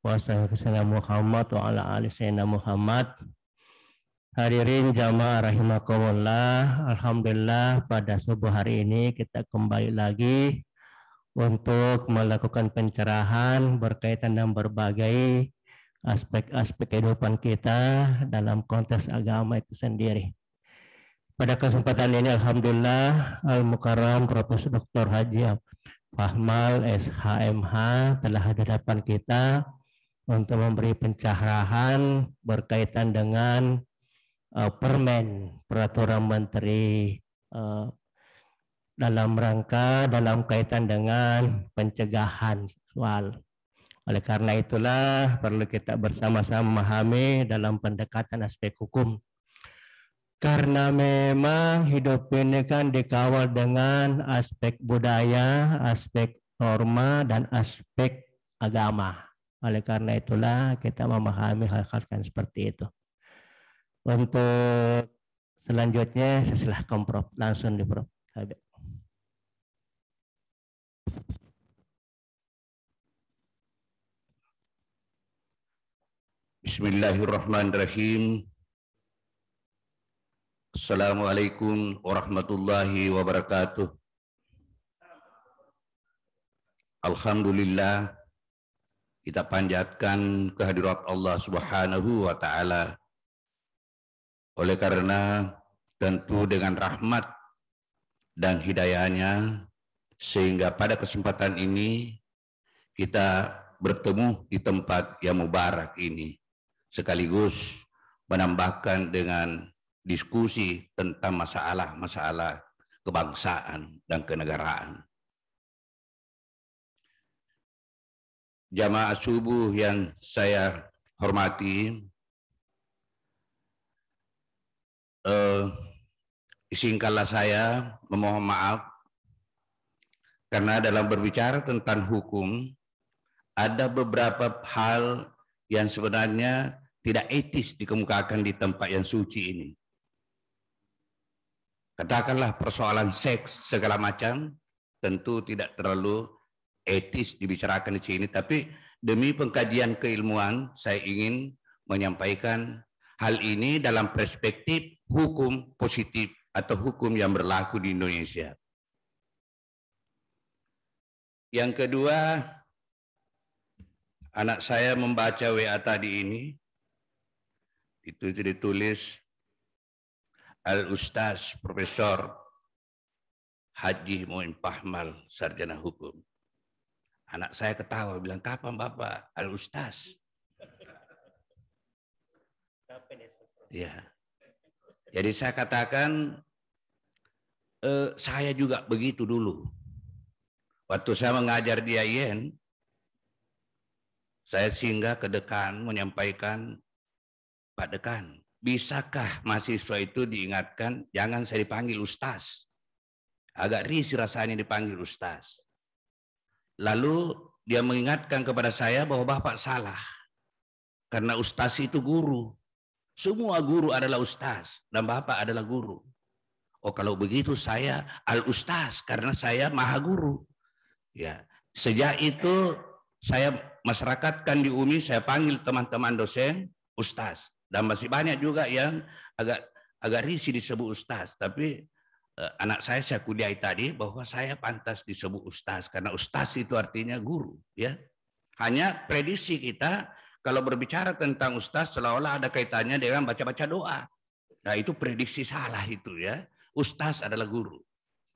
wa sayyidina Muhammad wa ala ali sayyidina Muhammad. Hadirin jamaah rahimakumullah, alhamdulillah pada subuh hari ini kita kembali lagi untuk melakukan pencerahan berkaitan dengan berbagai aspek-aspek kehidupan kita dalam konteks agama itu sendiri. Pada kesempatan ini alhamdulillah Al-Mukarram Profesor Dr. Haji Fahmal SHMH telah hadir di hadapan kita untuk memberi pencerahan berkaitan dengan Permen Peraturan Menteri dalam kaitan dengan pencegahan seksual. Oleh karena itulah perlu kita bersama-sama memahami dalam pendekatan aspek hukum. Karena memang hidup ini kan dikawal dengan aspek budaya, aspek norma, dan aspek agama. Oleh karena itulah kita memahami hal-hal seperti itu. Untuk selanjutnya saya silakan Prof. Langsung di Prof. Bismillahirrahmanirrahim. Assalamualaikum warahmatullahi wabarakatuh. Alhamdulillah, kita panjatkan kehadirat Allah Subhanahu wa Ta'ala. Oleh karena tentu dengan rahmat dan hidayahnya, sehingga pada kesempatan ini kita bertemu di tempat yang mubarak ini, sekaligus menambahkan dengan diskusi tentang masalah-masalah kebangsaan dan kenegaraan. Jamaah subuh yang saya hormati, izinkanlah saya memohon maaf karena dalam berbicara tentang hukum ada beberapa hal yang sebenarnya tidak etis dikemukakan di tempat yang suci ini. Katakanlah persoalan seks segala macam tentu tidak terlalu etis dibicarakan di sini, tapi demi pengkajian keilmuan saya ingin menyampaikan hal ini dalam perspektif hukum positif atau hukum yang berlaku di Indonesia. Yang kedua, anak saya membaca WA tadi ini, itu ditulis Al-Ustaz Profesor Haji Muin Fahmal, Sarjana Hukum. Anak saya ketawa, bilang, kapan Bapak? Al-Ustaz. Ya. Jadi saya katakan, saya juga begitu dulu. Waktu saya mengajar di IAIN, saya singgah ke dekan menyampaikan, Pak Dekan, bisakah mahasiswa itu diingatkan, jangan saya dipanggil Ustaz. Agak risih rasanya dipanggil Ustaz. Lalu dia mengingatkan kepada saya bahwa Bapak salah. Karena Ustaz itu guru. Semua guru adalah Ustaz dan Bapak adalah guru. Oh, kalau begitu saya Al-Ustaz karena saya maha guru. Ya, sejak itu saya masyarakatkan di UMI, saya panggil teman-teman dosen Ustaz. Dan masih banyak juga yang agak risih disebut Ustaz. Tapi anak saya kuliahi tadi bahwa saya pantas disebut Ustaz. Karena Ustaz itu artinya guru. Ya. Hanya prediksi kita kalau berbicara tentang Ustaz seolah-olah ada kaitannya dengan baca-baca doa. Nah itu prediksi salah itu ya. Ustaz adalah guru.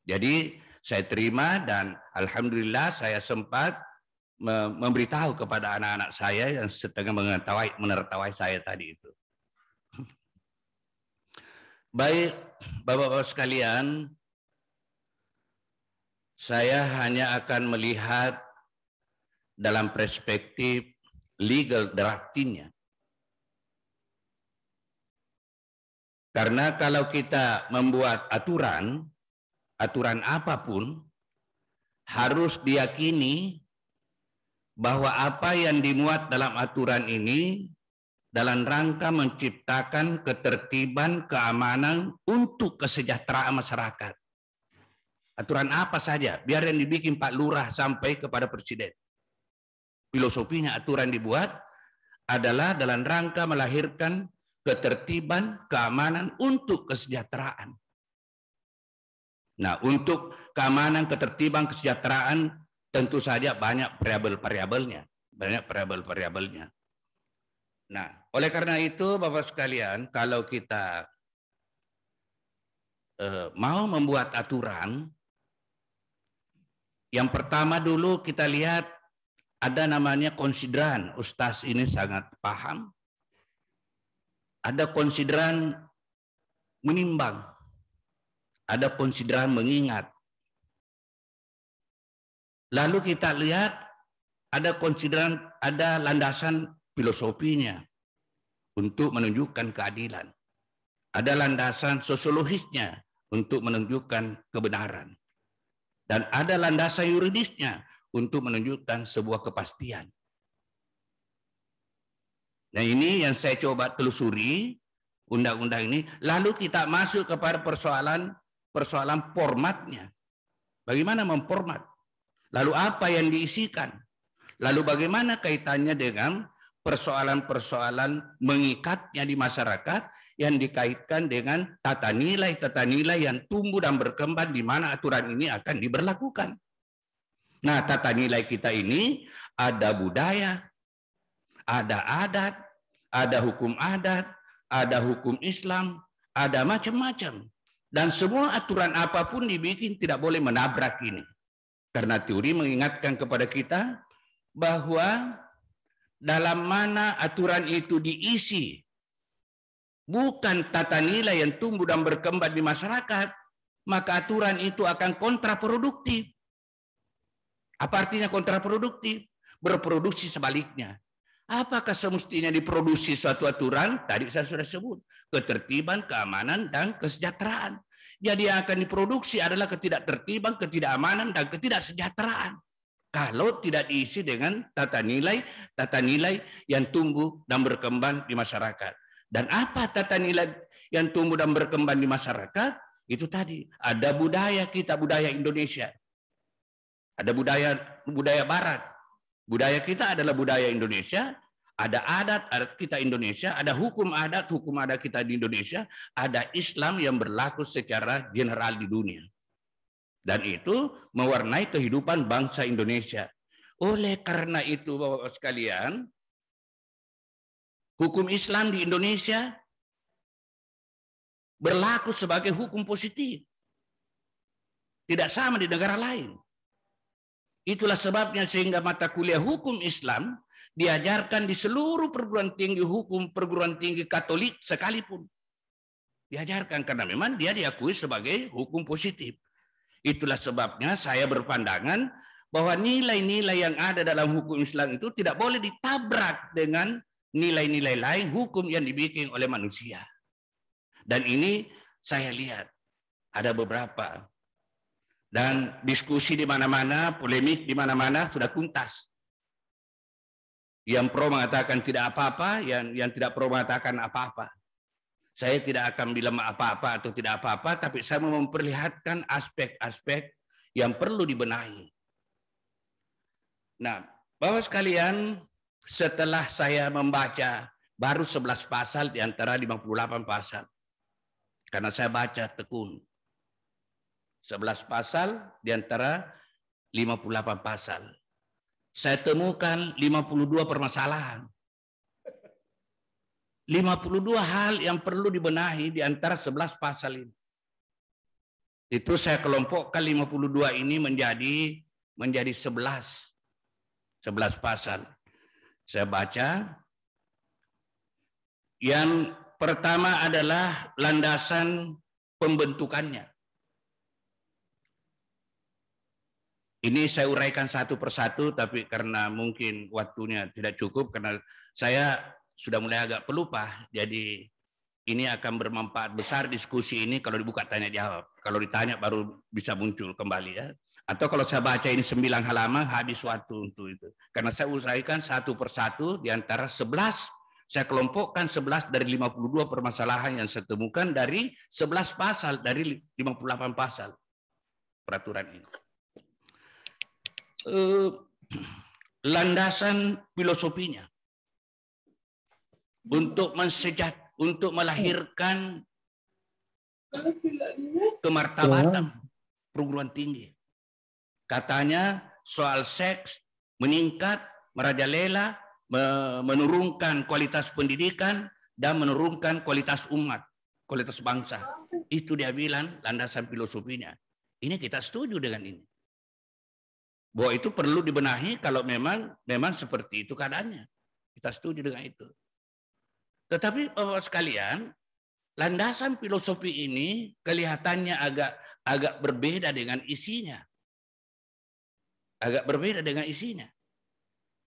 Jadi saya terima dan alhamdulillah saya sempat memberitahu kepada anak-anak saya yang setengah menertawai saya tadi itu. Baik, Bapak-Bapak sekalian, saya hanya akan melihat dalam perspektif legal draftingnya. Karena kalau kita membuat aturan apapun, harus diyakini bahwa apa yang dimuat dalam aturan ini dalam rangka menciptakan ketertiban, keamanan untuk kesejahteraan masyarakat. Aturan apa saja, biar yang dibikin Pak Lurah sampai kepada Presiden. filosofinya aturan dibuat adalah dalam rangka melahirkan ketertiban, keamanan untuk kesejahteraan. Nah, untuk keamanan, ketertiban, kesejahteraan tentu saja banyak variabel-variabelnya, Nah, oleh karena itu Bapak sekalian, kalau kita mau membuat aturan, yang pertama dulu kita lihat ada namanya konsideran. Ustaz ini sangat paham. Ada konsideran menimbang. Ada konsideran mengingat. Lalu kita lihat ada konsideran, ada landasan filosofinya untuk menunjukkan keadilan. Ada landasan sosiologisnya untuk menunjukkan kebenaran. Dan ada landasan yuridisnya untuk menunjukkan sebuah kepastian. Nah, ini yang saya coba telusuri undang-undang ini. Lalu kita masuk kepada persoalan formatnya. Bagaimana memformat? Lalu apa yang diisikan? Lalu bagaimana kaitannya dengan persoalan-persoalan mengikatnya di masyarakat yang dikaitkan dengan tata nilai yang tumbuh dan berkembang di mana aturan ini akan diberlakukan. Nah, tata nilai kita ini ada budaya, ada adat, ada hukum adat, ada hukum Islam, ada macam-macam. Dan semua aturan apapun dibikin tidak boleh menabrak ini. Karena teori mengingatkan kepada kita bahwa dalam mana aturan itu diisi bukan tata nilai yang tumbuh dan berkembang di masyarakat, maka aturan itu akan kontraproduktif. Apa artinya kontraproduktif? Berproduksi sebaliknya. Apakah semestinya diproduksi suatu aturan? Tadi saya sudah sebut, ketertiban, keamanan, dan kesejahteraan. Jadi yang akan diproduksi adalah ketidaktertiban, ketidakamanan, dan ketidaksejahteraan. Kalau tidak diisi dengan tata nilai yang tumbuh dan berkembang di masyarakat. Dan apa tata nilai yang tumbuh dan berkembang di masyarakat? Itu tadi, ada budaya kita, budaya Indonesia. Ada budaya Barat. Budaya kita adalah budaya Indonesia, ada adat kita Indonesia, ada hukum adat kita di Indonesia, ada Islam yang berlaku secara general di dunia. Dan itu mewarnai kehidupan bangsa Indonesia. Oleh karena itu, Bapak sekalian, hukum Islam di Indonesia berlaku sebagai hukum positif. Tidak sama di negara lain. Itulah sebabnya sehingga mata kuliah hukum Islam diajarkan di seluruh perguruan tinggi hukum, perguruan tinggi Katolik sekalipun. Diajarkan karena memang dia diakui sebagai hukum positif. Itulah sebabnya saya berpandangan bahwa nilai-nilai yang ada dalam hukum Islam itu tidak boleh ditabrak dengan nilai-nilai lain hukum yang dibikin oleh manusia. Dan ini saya lihat ada beberapa. Dan diskusi di mana-mana, polemik di mana-mana sudah tuntas. Yang pro mengatakan tidak apa-apa, yang tidak pro mengatakan apa-apa. Saya tidak akan bilang apa-apa atau tidak apa-apa, tapi saya mau memperlihatkan aspek-aspek yang perlu dibenahi. Nah, Bapak sekalian, setelah saya membaca baru 11 pasal di antara 58 pasal. Karena saya baca tekun. 11 pasal di antara 58 pasal. Saya temukan 52 permasalahan. 52 hal yang perlu dibenahi di antara 11 pasal ini. Itu saya kelompokkan 52 ini menjadi 11 pasal. Saya baca. Yang pertama adalah landasan pembentukannya. Ini saya uraikan satu persatu, tapi karena mungkin waktunya tidak cukup, karena saya sudah mulai agak pelupa, jadi ini akan bermanfaat besar diskusi ini kalau dibuka tanya jawab. Kalau ditanya baru bisa muncul kembali ya. Atau kalau saya baca ini 9 halaman habis waktu untuk itu. Karena saya uraikan satu persatu di antara 11, saya kelompokkan 11 dari 52 permasalahan yang saya temukan dari 11 pasal, dari 58 pasal peraturan ini. landasan filosofinya untuk melahirkan kemartabatan perguruan tinggi. Katanya soal seks meningkat, merajalela, menurunkan kualitas pendidikan dan menurunkan kualitas umat, kualitas bangsa. Itu dia bilang landasan filosofinya. Ini kita setuju dengan ini. Bahwa itu perlu dibenahi kalau memang seperti itu keadaannya. Kita setuju dengan itu. Tetapi Bapak sekalian, landasan filosofi ini kelihatannya agak berbeda dengan isinya. Agak berbeda dengan isinya.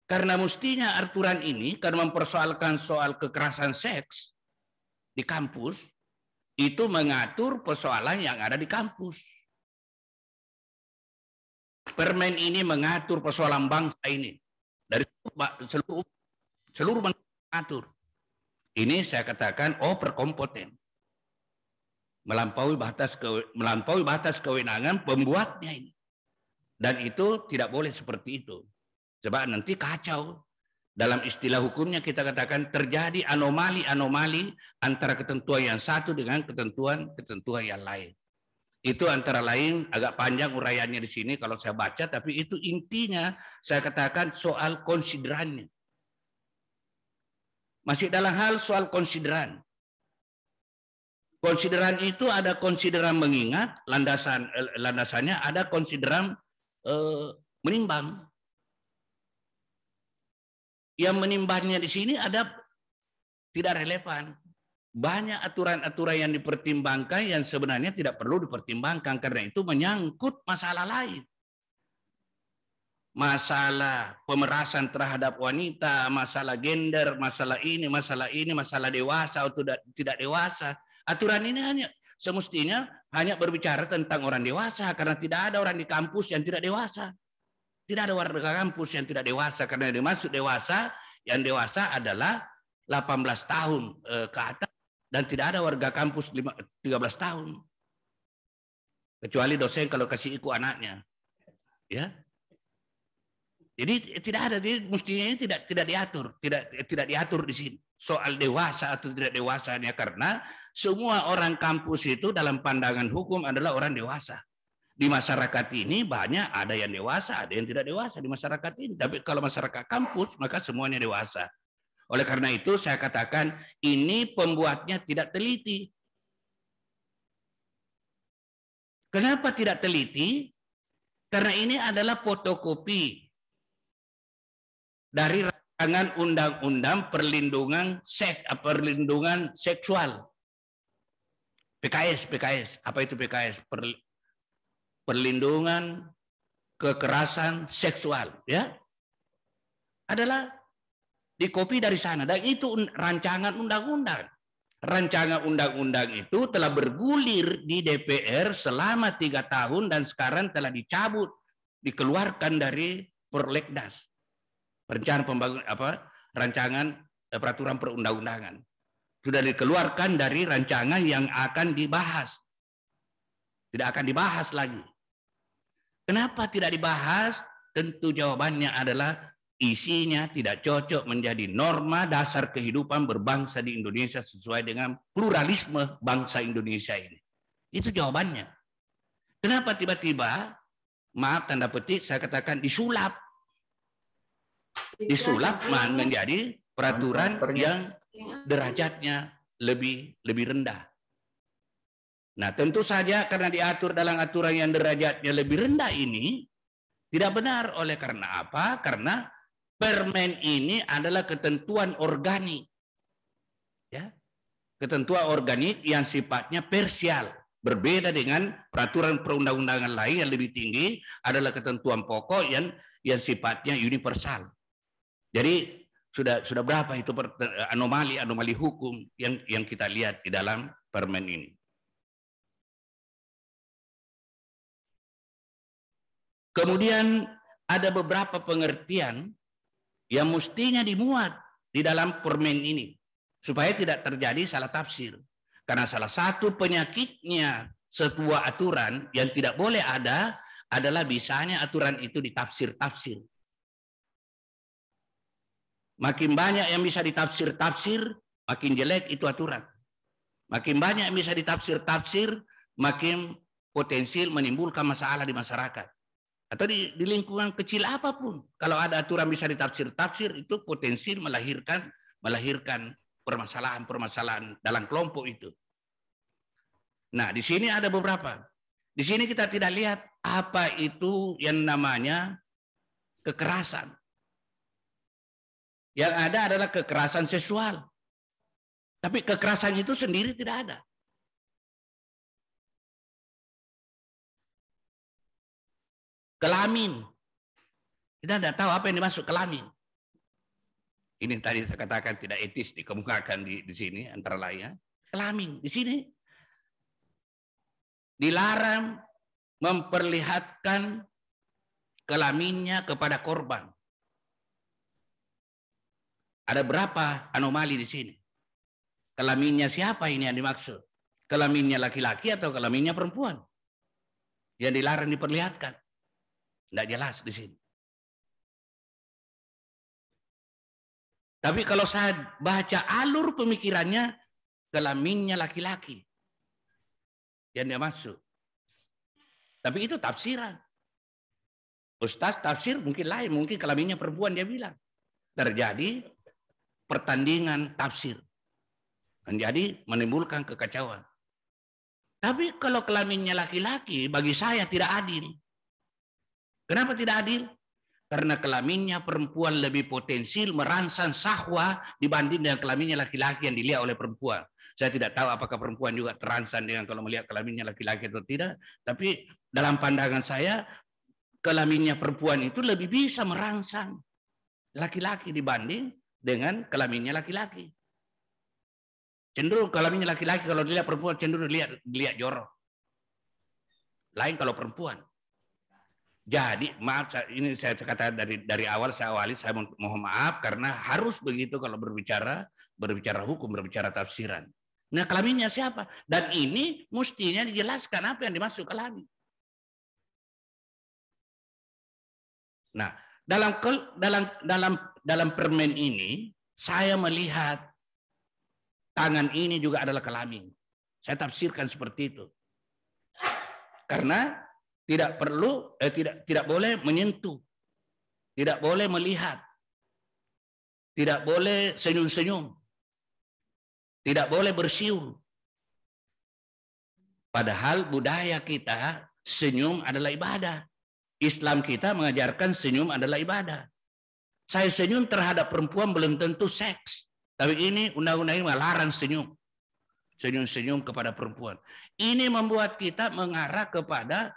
Karena mestinya aturan ini karena mempersoalkan soal kekerasan seks di kampus, itu mengatur persoalan yang ada di kampus. Permen ini mengatur persoalan bangsa ini dari seluruh mengatur. Ini saya katakan overkompeten, melampaui batas kewenangan pembuatnya ini, dan itu tidak boleh seperti itu. Sebab nanti kacau. Dalam istilah hukumnya kita katakan terjadi anomali-anomali antara ketentuan yang satu dengan ketentuan yang lain. Itu antara lain agak panjang uraiannya di sini kalau saya baca, tapi itu intinya saya katakan soal konsiderannya. Masih dalam hal soal konsideran. Konsideran itu ada konsideran mengingat, landasannya ada konsideran menimbang. Yang menimbangnya di sini ada tidak relevan. Banyak aturan-aturan yang dipertimbangkan yang sebenarnya tidak perlu dipertimbangkan karena itu menyangkut masalah lain. Masalah pemerasan terhadap wanita, masalah gender, masalah ini, masalah dewasa atau tidak dewasa. Aturan ini semestinya hanya berbicara tentang orang dewasa karena tidak ada orang di kampus yang tidak dewasa. Tidak ada warga kampus yang tidak dewasa karena yang dimaksud dewasa, yang dewasa adalah 18 tahun ke atas. Dan tidak ada warga kampus 13 tahun. Kecuali dosen kalau kasih ikut anaknya. Ya. Jadi tidak ada, jadi mestinya ini tidak diatur, tidak diatur di sini. Soal dewasa atau tidak dewasanya karena semua orang kampus itu dalam pandangan hukum adalah orang dewasa. Di masyarakat ini banyak ada yang dewasa, ada yang tidak dewasa di masyarakat ini. Tapi kalau masyarakat kampus maka semuanya dewasa. Oleh karena itu saya katakan ini pembuatnya tidak teliti. Kenapa tidak teliti? Karena ini adalah fotokopi dari rancangan undang-undang perlindungan seksual. PKS. Apa itu PKS? Perlindungan kekerasan seksual, ya. Adalah dikopi dari sana, dan itu rancangan undang-undang. Rancangan undang-undang itu telah bergulir di DPR selama 3 tahun dan sekarang telah dicabut, dikeluarkan dari Prolegnas, rancangan peraturan perundang-undangan. Sudah dikeluarkan dari rancangan yang akan dibahas. Tidak akan dibahas lagi. Kenapa tidak dibahas? Tentu jawabannya adalah isinya tidak cocok menjadi norma dasar kehidupan berbangsa di Indonesia sesuai dengan pluralisme bangsa Indonesia ini. Itu jawabannya. Kenapa tiba-tiba, maaf tanda petik, saya katakan disulap. Disulap menjadi peraturan yang derajatnya lebih rendah. Nah, tentu saja karena diatur dalam aturan yang derajatnya lebih rendah ini tidak benar. Oleh karena apa? Karena permen ini adalah ketentuan organik. Ya. Ketentuan organik yang sifatnya parsial. Berbeda dengan peraturan perundang-undangan lain yang lebih tinggi adalah ketentuan pokok yang sifatnya universal. Jadi sudah berapa itu anomali hukum yang kita lihat di dalam permen ini. Kemudian ada beberapa pengertian yang mestinya dimuat di dalam permen ini supaya tidak terjadi salah tafsir. Karena salah satu penyakitnya sebuah aturan yang tidak boleh ada adalah bisanya aturan itu ditafsir-tafsir. Makin banyak yang bisa ditafsir-tafsir, makin jelek itu aturan. Makin banyak yang bisa ditafsir-tafsir, makin potensial menimbulkan masalah di masyarakat. Atau di lingkungan kecil apapun. Kalau ada aturan bisa ditafsir-tafsir, itu potensial melahirkan permasalahan-permasalahan dalam kelompok itu. Nah, di sini ada beberapa. Di sini kita tidak lihat apa itu yang namanya kekerasan. Yang ada adalah kekerasan seksual. Tapi kekerasan itu sendiri tidak ada. Kelamin. Kita tidak tahu apa yang dimaksud kelamin. Ini tadi saya katakan tidak etis dikemukakan di sini antara lainnya. Kelamin di sini dilarang memperlihatkan kelaminnya kepada korban. Ada berapa anomali di sini? Kelaminnya siapa ini yang dimaksud? Kelaminnya laki-laki atau kelaminnya perempuan? Yang dilarang diperlihatkan. Tidak jelas di sini. Tapi kalau saya baca alur pemikirannya, kelaminnya laki-laki yang dia maksud. Tapi itu tafsiran. Ustaz tafsir mungkin lain, mungkin kelaminnya perempuan dia bilang. Terjadi pertandingan tafsir. Menjadi menimbulkan kekacauan. Tapi kalau kelaminnya laki-laki, bagi saya tidak adil. Kenapa tidak adil? Karena kelaminnya perempuan lebih potensial merangsang syahwat dibanding dengan kelaminnya laki-laki yang dilihat oleh perempuan. Saya tidak tahu apakah perempuan juga terangsang dengan kalau melihat kelaminnya laki-laki atau tidak. Tapi dalam pandangan saya, kelaminnya perempuan itu lebih bisa merangsang laki-laki dibanding dengan kelaminnya laki-laki. Cenderung kelaminnya laki-laki, kalau dilihat perempuan cenderung dilihat jorok. Lain kalau perempuan. Jadi maaf, ini saya kata dari awal saya mohon maaf karena harus begitu kalau berbicara hukum, berbicara tafsiran. Nah, kelaminnya siapa? Dan ini mestinya dijelaskan apa yang dimaksud kelamin. Nah, dalam permen ini saya melihat tangan ini juga adalah kelamin. Saya tafsirkan seperti itu. Karena tidak perlu, tidak boleh menyentuh, tidak boleh melihat, tidak boleh senyum-senyum, tidak boleh bersiul. Padahal budaya kita senyum adalah ibadah. Islam kita mengajarkan senyum adalah ibadah. Saya senyum terhadap perempuan belum tentu seks, tapi ini undang-undang ini melarang senyum. Senyum-senyum kepada perempuan. Ini membuat kita mengarah kepada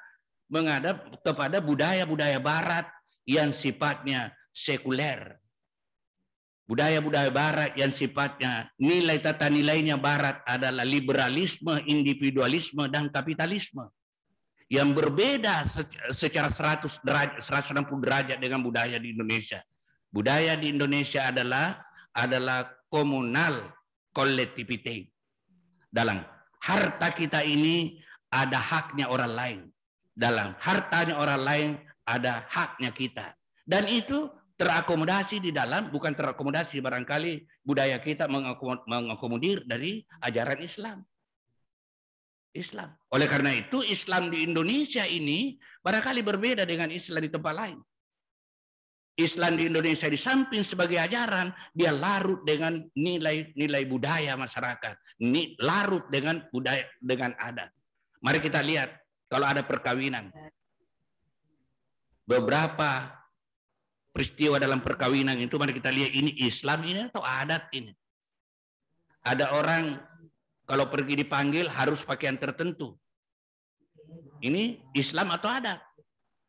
budaya-budaya barat yang sifatnya sekuler. Budaya-budaya barat yang sifatnya tata nilainya barat adalah liberalisme, individualisme, dan kapitalisme. Yang berbeda secara 160 derajat dengan budaya di Indonesia. Budaya di Indonesia adalah komunal kolektiviti. Dalam harta kita ini ada haknya orang lain. Dalam hartanya orang lain ada haknya kita. Dan itu terakomodasi di dalam, bukan terakomodasi barangkali budaya kita mengakomodir dari ajaran Islam. Oleh karena itu Islam di Indonesia ini barangkali berbeda dengan Islam di tempat lain. Islam di Indonesia di samping sebagai ajaran, dia larut dengan nilai-nilai budaya masyarakat, larut dengan budaya, dengan adat. Mari kita lihat kalau ada perkawinan. Beberapa peristiwa dalam perkawinan itu mari kita lihat ini Islam ini atau adat ini. Ada orang kalau pergi dipanggil harus pakaian tertentu. Ini Islam atau adat?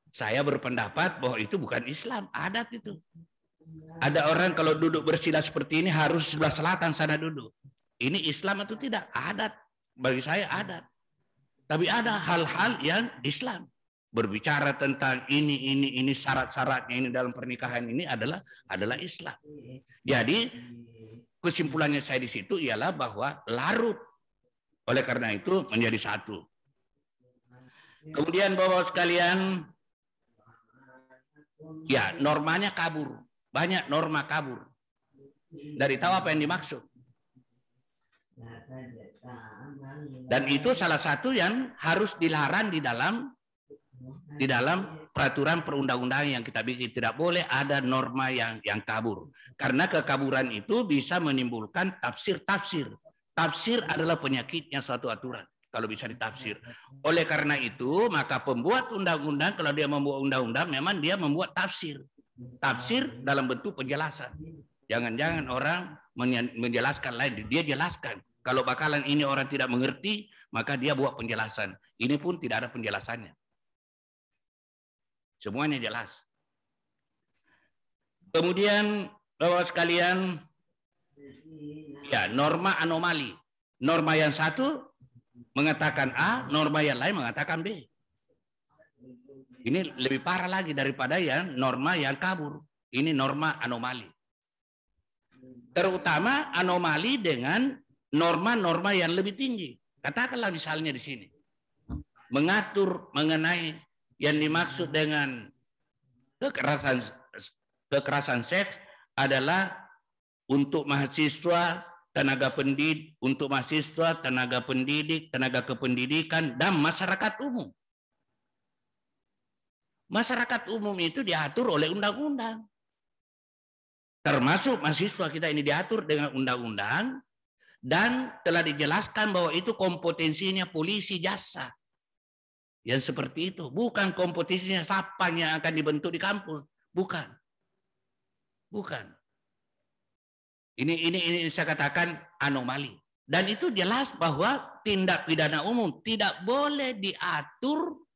Saya berpendapat bahwa itu bukan Islam, adat itu. Ada orang kalau duduk bersila seperti ini harus sebelah selatan sana duduk. Ini Islam atau tidak? Adat. Bagi saya adat. Tapi ada hal-hal yang Islam. Berbicara tentang ini syarat-syaratnya ini dalam pernikahan ini adalah Islam. Jadi kesimpulannya saya di situ ialah bahwa larut. Oleh karena itu menjadi satu. Kemudian Bapak sekalian, ya normanya kabur. Banyak norma kabur. dari tahu apa yang dimaksud. Dan itu salah satu yang harus dilarang di dalam peraturan perundang-undangan yang kita bikin. Tidak boleh ada norma yang kabur. Karena kekaburan itu bisa menimbulkan tafsir-tafsir. Tafsir adalah penyakitnya suatu aturan, kalau bisa ditafsir. Oleh karena itu, maka pembuat undang-undang, kalau dia membuat undang-undang, memang dia membuat tafsir. Tafsir dalam bentuk penjelasan. Jangan-jangan orang menjelaskan lain, dia jelaskan. Kalau bakalan ini orang tidak mengerti, maka dia buat penjelasan. Ini pun tidak ada penjelasannya. Semuanya jelas. Kemudian, Bapak sekalian, ya, norma anomali. Norma yang satu mengatakan A, norma yang lain mengatakan B. Ini lebih parah lagi daripada yang norma yang kabur. Ini norma anomali. Terutama anomali dengan norma-norma yang lebih tinggi. Katakanlah misalnya di sini. Mengatur mengenai yang dimaksud dengan kekerasan seks adalah untuk mahasiswa, tenaga pendidik, untuk mahasiswa, tenaga pendidik, tenaga kependidikan, dan masyarakat umum. Masyarakat umum itu diatur oleh undang-undang. Termasuk mahasiswa kita ini diatur dengan undang-undang, dan telah dijelaskan bahwa itu kompetensinya polisi jasa. Yang seperti itu. Bukan kompetensinya siapa yang akan dibentuk di kampus. Bukan. Bukan. Ini saya katakan anomali. Dan itu jelas bahwa tindak pidana umum tidak boleh diatur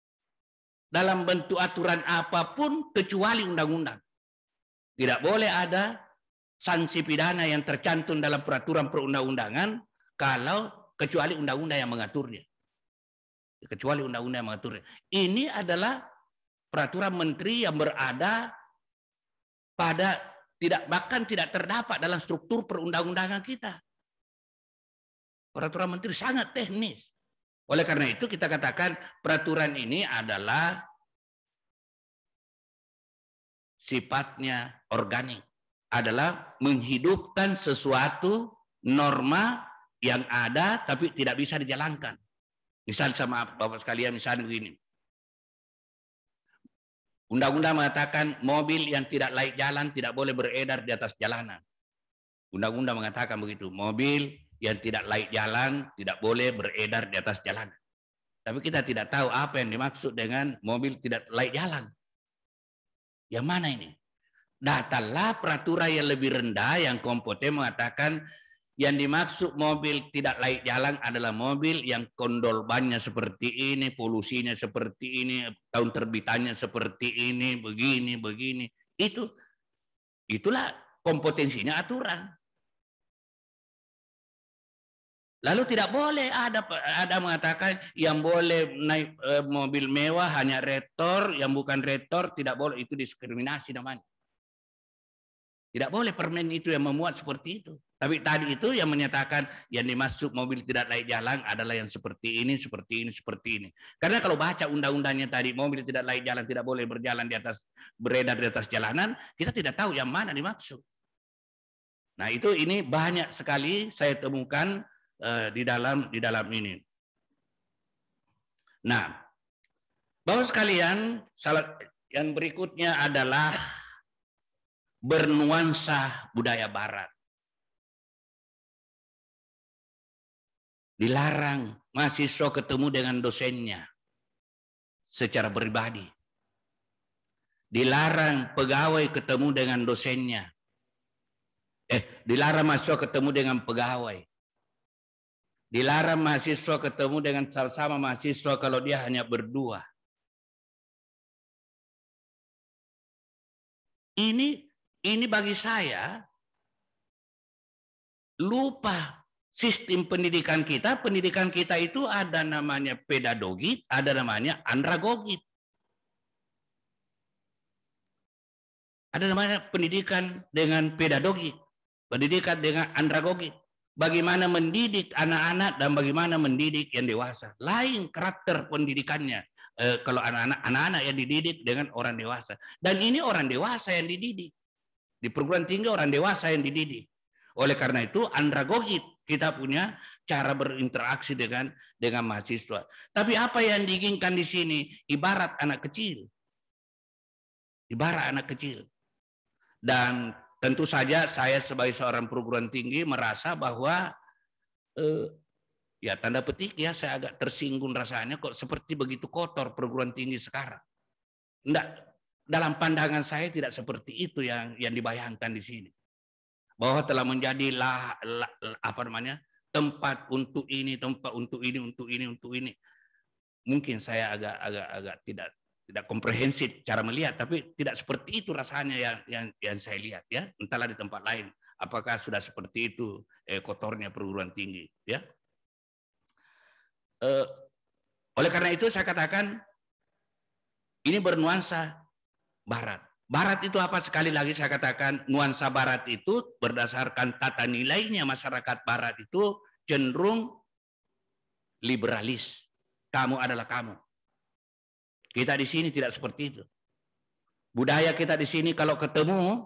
dalam bentuk aturan apapun kecuali undang-undang. Tidak boleh ada sanksi pidana yang tercantum dalam peraturan perundang-undangan kecuali undang-undang yang mengaturnya. Kecuali undang-undang yang mengaturnya. Ini adalah peraturan menteri yang berada pada bahkan tidak terdapat dalam struktur perundang-undangan kita. Peraturan menteri sangat teknis. Oleh karena itu kita katakan peraturan ini adalah sifatnya organik. Adalah menghidupkan sesuatu norma yang ada tapi tidak bisa dijalankan. Misal sama Bapak sekalian, misalnya begini. Undang-undang mengatakan mobil yang tidak layak jalan tidak boleh beredar di atas jalanan. Undang-undang mengatakan begitu. Mobil yang tidak layak jalan tidak boleh beredar di atas jalanan. Tapi kita tidak tahu apa yang dimaksud dengan mobil tidak layak jalan. Yang mana ini? Datanglah peraturan yang lebih rendah yang kompeten mengatakan yang dimaksud mobil tidak layak jalan adalah mobil yang kondol bannya seperti ini, polusinya seperti ini, tahun terbitannya seperti ini, begini. Itulah kompetensinya aturan. Lalu tidak boleh ada mengatakan yang boleh naik mobil mewah hanya rektor, yang bukan rektor tidak boleh, itu diskriminasi namanya. Tidak boleh permen itu yang memuat seperti itu. Tapi tadi itu yang menyatakan yang dimaksud mobil tidak layak jalan adalah yang seperti ini, seperti ini, seperti ini. Karena kalau baca undang-undangnya tadi mobil tidak layak jalan tidak boleh berjalan beredar di atas jalanan, kita tidak tahu yang mana dimaksud. Nah ini banyak sekali saya temukan di dalam ini. Nah, Bapak sekalian, yang berikutnya adalah bernuansa budaya Barat. Dilarang mahasiswa ketemu dengan dosennya secara pribadi. Dilarang pegawai ketemu dengan dosennya. Dilarang mahasiswa ketemu dengan pegawai. Dilarang mahasiswa ketemu dengan sama mahasiswa kalau dia hanya berdua. Ini bagi saya lupa sistem pendidikan kita itu ada namanya pedagogik, ada namanya andragogik. Ada namanya pendidikan dengan pedagogik, pendidikan dengan andragogik. Bagaimana mendidik anak-anak dan bagaimana mendidik yang dewasa. Lain karakter pendidikannya. Kalau anak-anak yang dididik dengan orang dewasa. Dan ini orang dewasa yang dididik. Di perguruan tinggi orang dewasa yang dididik. Oleh karena itu andragogit kita punya cara berinteraksi dengan mahasiswa. Tapi apa yang diinginkan di sini ibarat anak kecil. Ibarat anak kecil. Dan tentu saja saya sebagai seorang perguruan tinggi merasa bahwa ya tanda petik ya saya agak tersinggung rasanya kok seperti begitu kotor perguruan tinggi sekarang. Enggak, dalam pandangan saya tidak seperti itu yang dibayangkan di sini. Bahwa telah menjadi tempat untuk ini, tempat untuk ini, untuk ini, untuk ini. Mungkin saya agak tidak komprehensif cara melihat, tapi tidak seperti itu rasanya yang saya lihat ya. Entahlah di tempat lain, apakah sudah seperti itu kotornya perguruan tinggi ya. Oleh karena itu saya katakan ini bernuansa barat. Barat itu apa? Sekali lagi saya katakan nuansa barat itu berdasarkan tata nilainya masyarakat barat itu cenderung liberalis. Kamu adalah kamu. Kita di sini tidak seperti itu. Budaya kita di sini kalau ketemu,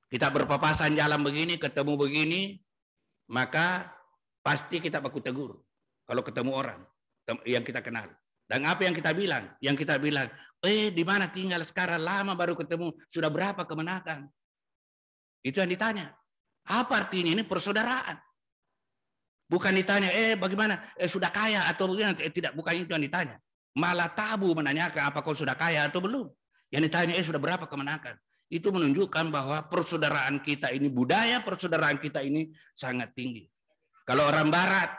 kita berpapasan jalan begini, ketemu begini, maka pasti kita baku tegur. Kalau ketemu orang yang kita kenal. Dan apa yang kita bilang? Yang kita bilang, di mana tinggal sekarang, lama baru ketemu, sudah berapa kemenakan? Itu yang ditanya. Apa artinya ini persaudaraan? Bukan ditanya, bagaimana, sudah kaya atau bagaimana? Tidak, bukan itu yang ditanya. Malah tabu menanyakan apa kau sudah kaya atau belum. Yang ditanya, sudah berapa kemenakan? Itu menunjukkan bahwa persaudaraan kita ini, budaya persaudaraan kita ini sangat tinggi. Kalau orang barat,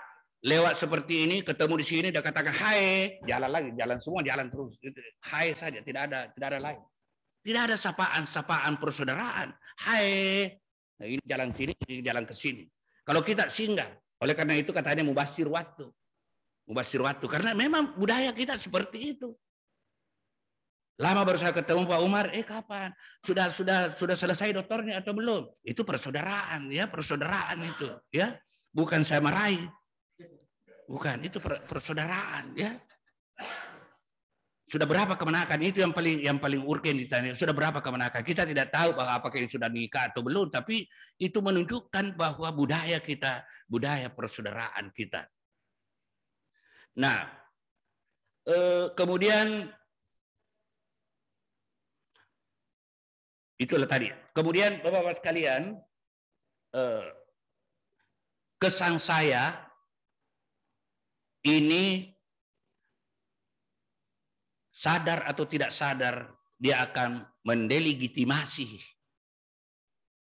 lewat seperti ini, ketemu di sini, dia katakan hai, jalan lagi, jalan semua, jalan terus. Hai saja, tidak ada lain. Tidak ada sapaan persaudaraan. Hai, nah, ini jalan sini, ini jalan ke sini. Kalau kita singgah, oleh karena itu katanya mubasir waktu. Mubasir waktu, karena memang budaya kita seperti itu. Lama baru saya ketemu Pak Umar, kapan? Sudah selesai doktornya atau belum? Itu persaudaraan, ya, persaudaraan itu, ya. Bukan saya marahi. Bukan, itu persaudaraan ya. Sudah berapa kemenakan? Itu yang paling urgen ditanya. Sudah berapa kemenakan? Kita tidak tahu bahwa apakah ini sudah nikah atau belum, tapi itu menunjukkan bahwa budaya kita, budaya persaudaraan kita. Nah, kemudian itulah tadi. Kemudian Bapak-bapak sekalian, kesan saya ini sadar atau tidak sadar dia akan mendelegitimasi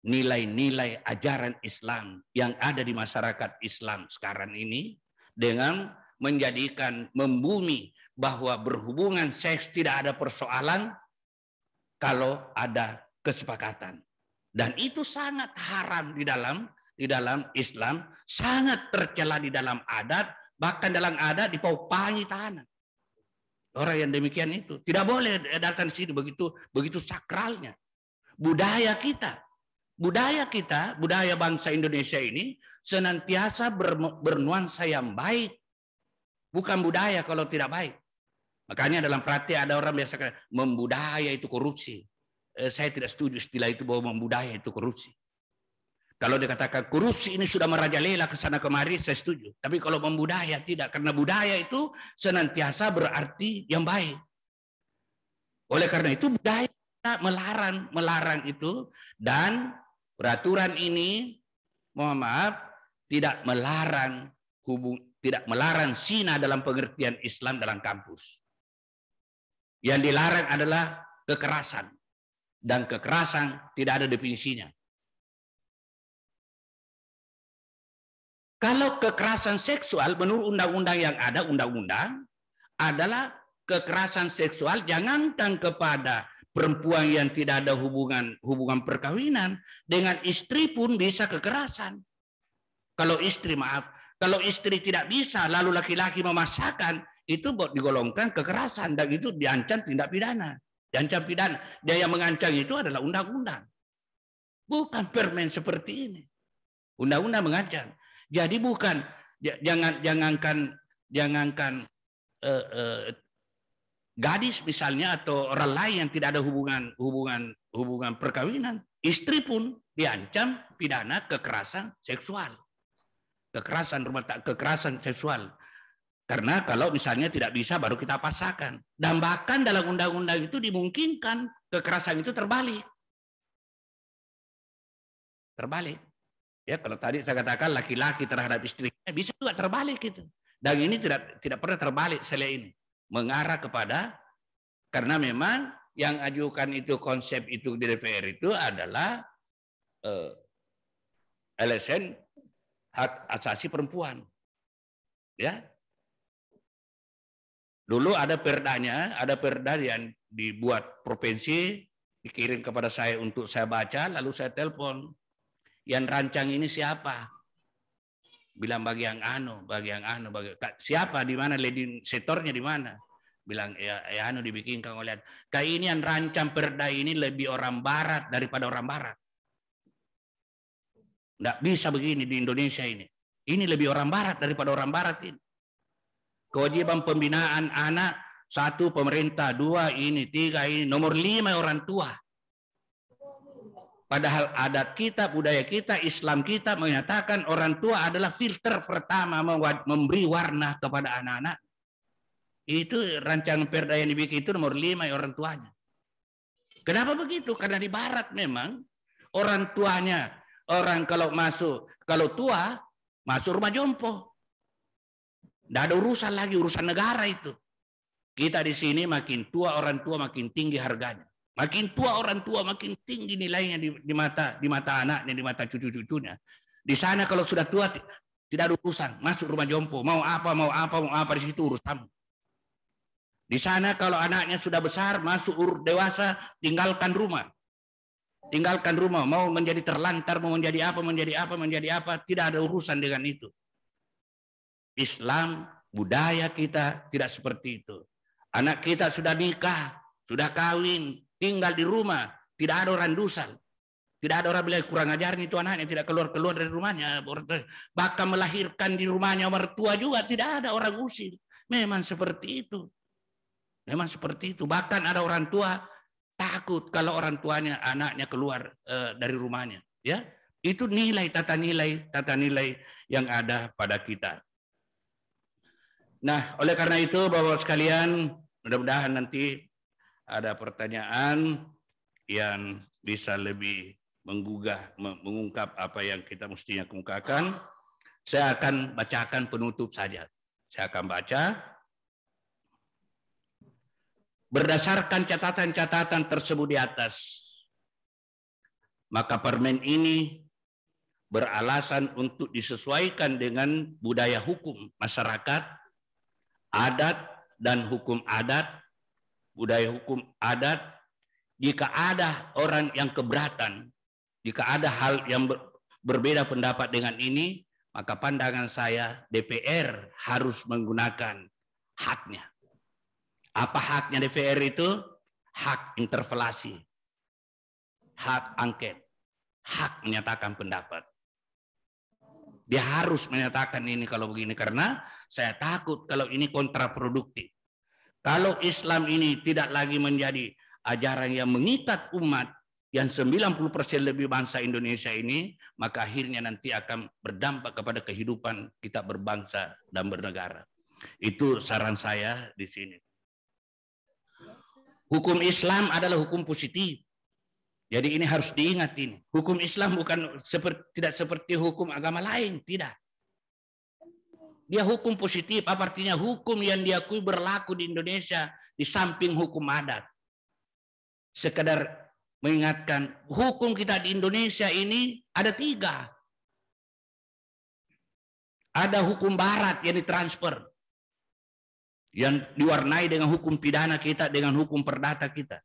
nilai-nilai ajaran Islam yang ada di masyarakat Islam sekarang ini dengan membumi bahwa berhubungan seks tidak ada persoalan kalau ada kesepakatan. Dan itu sangat haram di dalam Islam, sangat tercela di dalam adat. Bahkan dalam adat dipaupangi tanah. Orang yang demikian itu tidak boleh datang di sini, begitu sakralnya. Budaya kita, budaya bangsa Indonesia ini senantiasa bernuansa yang baik. Bukan budaya kalau tidak baik. Makanya dalam praktik ada orang biasa membudaya itu korupsi. Saya tidak setuju istilah itu bahwa membudaya itu korupsi. Kalau dikatakan korupsi ini sudah merajalela ke sana kemari, saya setuju. Tapi kalau membudaya tidak, karena budaya itu senantiasa berarti yang baik. Oleh karena itu budaya kita melarang itu, dan peraturan ini, mohon maaf, tidak melarang zina dalam pengertian Islam dalam kampus. Yang dilarang adalah kekerasan, dan kekerasan tidak ada definisinya. Kalau kekerasan seksual menurut undang-undang yang ada, undang-undang adalah kekerasan seksual jangankan kepada perempuan yang tidak ada hubungan perkawinan, dengan istri pun bisa kekerasan. Kalau istri tidak bisa lalu laki-laki memaksakan, itu digolongkan kekerasan dan itu diancam tindak pidana. Diancam pidana. Dia yang mengancam itu adalah undang-undang. Bukan permen seperti ini. Undang-undang mengancam. Jadi bukan jangankan gadis misalnya atau orang lain yang tidak ada hubungan perkawinan, Istri pun diancam pidana kekerasan seksual. Kekerasan seksual. Karena kalau misalnya tidak bisa baru kita pasangkan. Dan bahkan dalam undang-undang itu dimungkinkan kekerasan itu terbalik. Terbalik. Ya, kalau tadi saya katakan laki-laki terhadap istrinya bisa juga terbalik itu. Dan ini tidak pernah terbalik selain ini. Mengarah kepada, karena memang yang ajukan itu konsep itu di DPR itu adalah LSM hak asasi perempuan. Ya. Dulu ada perdanya, ada perda yang dibuat provinsi, dikirim kepada saya untuk saya baca, lalu saya telepon. Yang rancang ini siapa? Bilang bagian anu. Siapa, di mana, leading sektornya di mana? Bilang ya anu dibikinkan oleh. Kayak ini yang rancang perda ini lebih orang barat daripada orang barat. Nggak bisa begini di Indonesia ini. Ini lebih orang barat daripada orang barat ini. Kewajiban pembinaan anak, 1 pemerintah, 2 ini, 3 ini, nomor 5 orang tua. Padahal adat kita, budaya kita, Islam kita menyatakan orang tua adalah filter pertama memberi warna kepada anak-anak. Itu rancangan perda yang dibikin itu nomor 5 orang tuanya. Kenapa begitu? Karena di barat memang orang tuanya, orang kalau tua masuk rumah jompo. Tidak ada urusan lagi, urusan negara itu. Kita di sini makin tua orang tua makin tinggi harganya. Makin tua orang tua makin tinggi nilainya di mata anaknya, di mata cucu-cucunya. Di sana kalau sudah tua tidak ada urusan, masuk rumah jompo, mau apa di situ urusan. Di sana kalau anaknya sudah besar, masuk dewasa, tinggalkan rumah. Tinggalkan rumah, mau menjadi terlantar, mau menjadi apa, tidak ada urusan dengan itu. Islam, budaya kita tidak seperti itu. Anak kita sudah nikah, sudah kawin, tinggal di rumah, tidak ada orang dusan. Tidak ada orang bilang kurang ajarnya itu anaknya, tidak keluar dari rumahnya. Bahkan melahirkan di rumahnya mertua juga tidak ada orang usir. Memang seperti itu. Memang seperti itu. Bahkan ada orang tua takut kalau orang tuanya anaknya keluar dari rumahnya. Ya, itu tata nilai yang ada pada kita. Nah, oleh karena itu Bapak sekalian, mudah-mudahan nanti ada pertanyaan yang bisa lebih mengungkap apa yang kita mestinya kemukakan. Saya akan bacakan penutup saja. Saya akan baca. Berdasarkan catatan-catatan tersebut di atas, maka permen ini beralasan untuk disesuaikan dengan budaya hukum masyarakat, adat dan hukum adat, budaya hukum adat. Jika ada orang yang keberatan, jika ada hal yang berbeda pendapat dengan ini, maka pandangan saya DPR harus menggunakan haknya. Apa haknya DPR itu? Hak interpelasi, hak angket, hak menyatakan pendapat. Dia harus menyatakan ini kalau begini, karena saya takut kalau ini kontraproduktif. Kalau Islam ini tidak lagi menjadi ajaran yang mengikat umat yang 90% lebih bangsa Indonesia ini, maka akhirnya nanti akan berdampak kepada kehidupan kita berbangsa dan bernegara. Itu saran saya di sini. Hukum Islam adalah hukum positif. Jadi ini harus diingat ini. Hukum Islam tidak seperti hukum agama lain, tidak. Dia hukum positif, apa artinya? Hukum yang diakui berlaku di Indonesia di samping hukum adat. Sekedar mengingatkan, hukum kita di Indonesia ini ada 3. Ada hukum barat yang ditransfer, yang diwarnai dengan hukum pidana kita, dengan hukum perdata kita.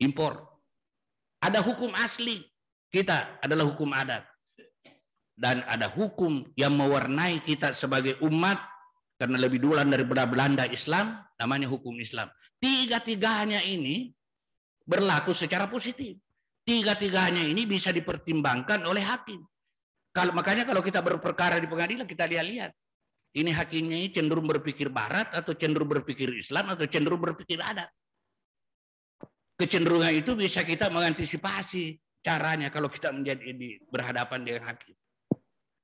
Impor. Ada hukum asli kita adalah hukum adat. Dan ada hukum yang mewarnai kita sebagai umat, karena lebih duluan daripada Belanda Islam, namanya hukum Islam. 3-tiganya ini berlaku secara positif. 3-tiganya ini bisa dipertimbangkan oleh hakim. Makanya kalau kita berperkara di pengadilan, kita lihat. Ini hakimnya ini cenderung berpikir barat, atau cenderung berpikir Islam, atau cenderung berpikir adat. kecenderungan itu bisa kita mengantisipasi caranya kalau kita menjadi berhadapan dengan hakim.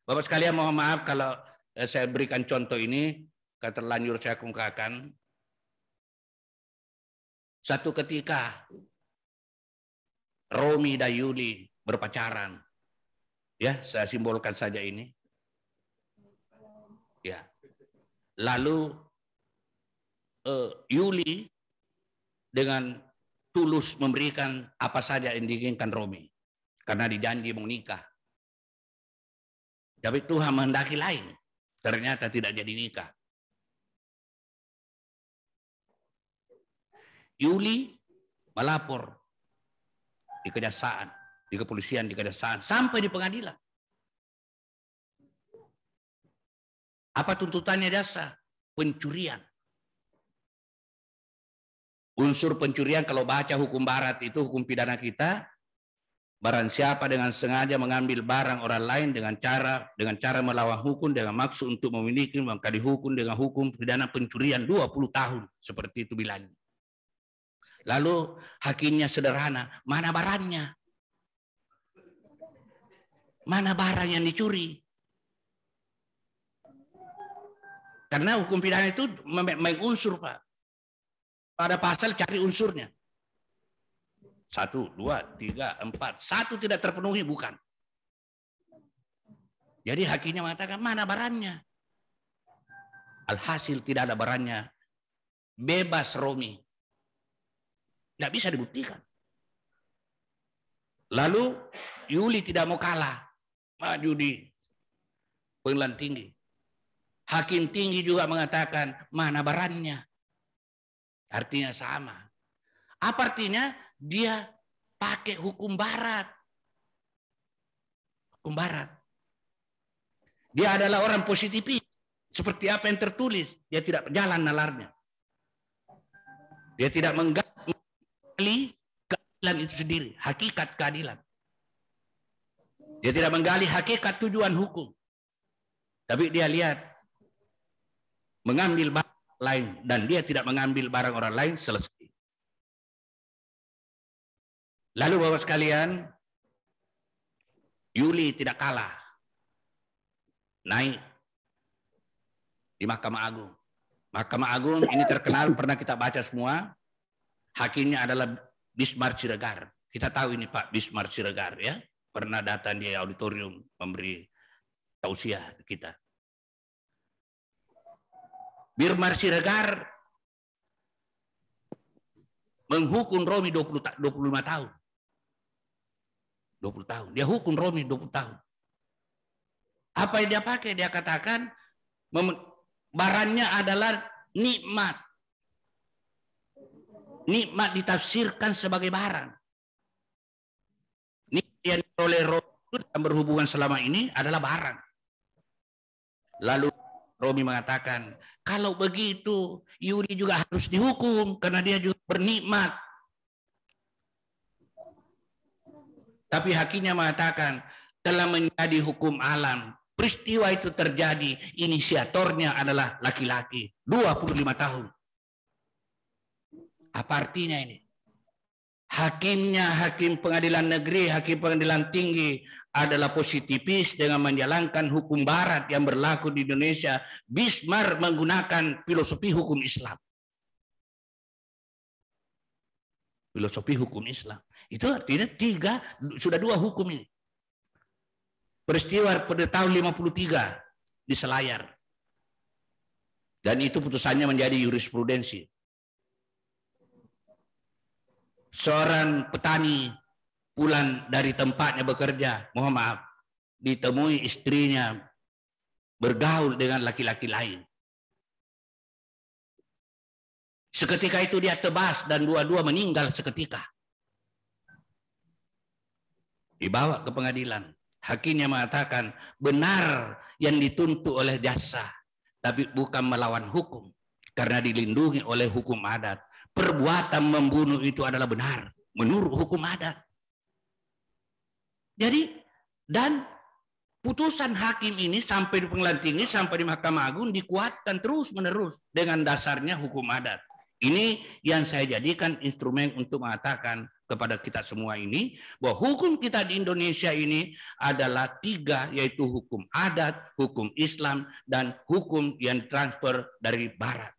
Bapak sekalian, mohon maaf kalau saya berikan contoh ini, terlanjur saya kemukakan. Satu ketika Romi dan Yuli berpacaran, ya saya simbolkan saja ini, ya. Lalu Yuli dengan tulus memberikan apa saja yang diinginkan Romi karena dijanji mau nikah. Tapi Tuhan menghendaki lain, ternyata tidak jadi nikah. Yuli melapor di kejaksaan, di kepolisian, di kejaksaan, sampai di pengadilan. Apa tuntutannya dasar? Pencurian. Unsur pencurian kalau baca hukum barat itu, hukum pidana kita, barang siapa dengan sengaja mengambil barang orang lain dengan cara melawan hukum dengan maksud untuk memiliki, maka dihukum dengan hukum pidana pencurian 20 tahun. Seperti itu bilangnya. Lalu hakimnya sederhana, mana barangnya? Mana barang yang dicuri? Karena hukum pidana itu mengunsur, Pak. Pada pasal cari unsurnya. 1, 2, 3, 4. 1 tidak terpenuhi, bukan. Jadi hakimnya mengatakan, mana barangnya? Alhasil tidak ada barangnya. Bebas Romi. Tidak bisa dibuktikan. Lalu Yuli tidak mau kalah. Maju di pengadilan tinggi. Hakim tinggi juga mengatakan, mana barangnya? Artinya sama. Apa artinya? Dia pakai hukum barat. Hukum barat. Dia adalah orang positifis. Seperti apa yang tertulis. Dia tidak jalan nalarnya. Dia tidak menggali keadilan itu sendiri. Hakikat keadilan. Dia tidak menggali hakikat tujuan hukum. Tapi dia lihat. Mengambil barang lain. Dan dia tidak mengambil barang orang lain, selesai. Lalu Bapak sekalian, Yuli tidak kalah. Naik di Mahkamah Agung. Mahkamah Agung ini terkenal, pernah kita baca semua. Hakimnya adalah Bismar Siregar. Kita tahu ini Pak Bismar Siregar, ya. Pernah datang di auditorium memberi tausiah kita. Bismar Siregar menghukum Romi 25 tahun. 20 tahun. Dia hukum Romi 20 tahun. Apa yang dia pakai? Dia katakan barangnya adalah nikmat. Nikmat ditafsirkan sebagai barang. Nikmat yang oleh Romi dan berhubungan selama ini adalah barang. Lalu Romi mengatakan, kalau begitu Yuli juga harus dihukum karena dia juga bernikmat. Tapi hakimnya mengatakan telah menjadi hukum alam. Peristiwa itu terjadi, inisiatornya adalah laki-laki. 25 tahun. Apa artinya ini? Hakimnya, hakim pengadilan negeri, hakim pengadilan tinggi adalah positifis dengan menjalankan hukum barat yang berlaku di Indonesia. Bismar menggunakan filosofi hukum Islam. Filosofi hukum Islam. Itu artinya sudah 2 hukum ini. Peristiwa pada tahun 53 di Selayar. Dan itu putusannya menjadi jurisprudensi. Seorang petani pulang dari tempatnya bekerja, mohon maaf, ditemui istrinya bergaul dengan laki-laki lain. Seketika itu dia tebas dan dua-dua meninggal seketika. Dibawa ke pengadilan. Hakimnya mengatakan benar yang dituntut oleh jaksa, tapi bukan melawan hukum karena dilindungi oleh hukum adat. Perbuatan membunuh itu adalah benar menurut hukum adat. Jadi dan putusan hakim ini sampai di pengadilan tinggi, sampai di Mahkamah Agung dikuatkan terus-menerus dengan dasarnya hukum adat. Ini yang saya jadikan instrumen untuk mengatakan kepada kita semua ini bahwa hukum kita di Indonesia ini adalah 3, yaitu hukum adat, hukum Islam, dan hukum yang transfer dari Barat.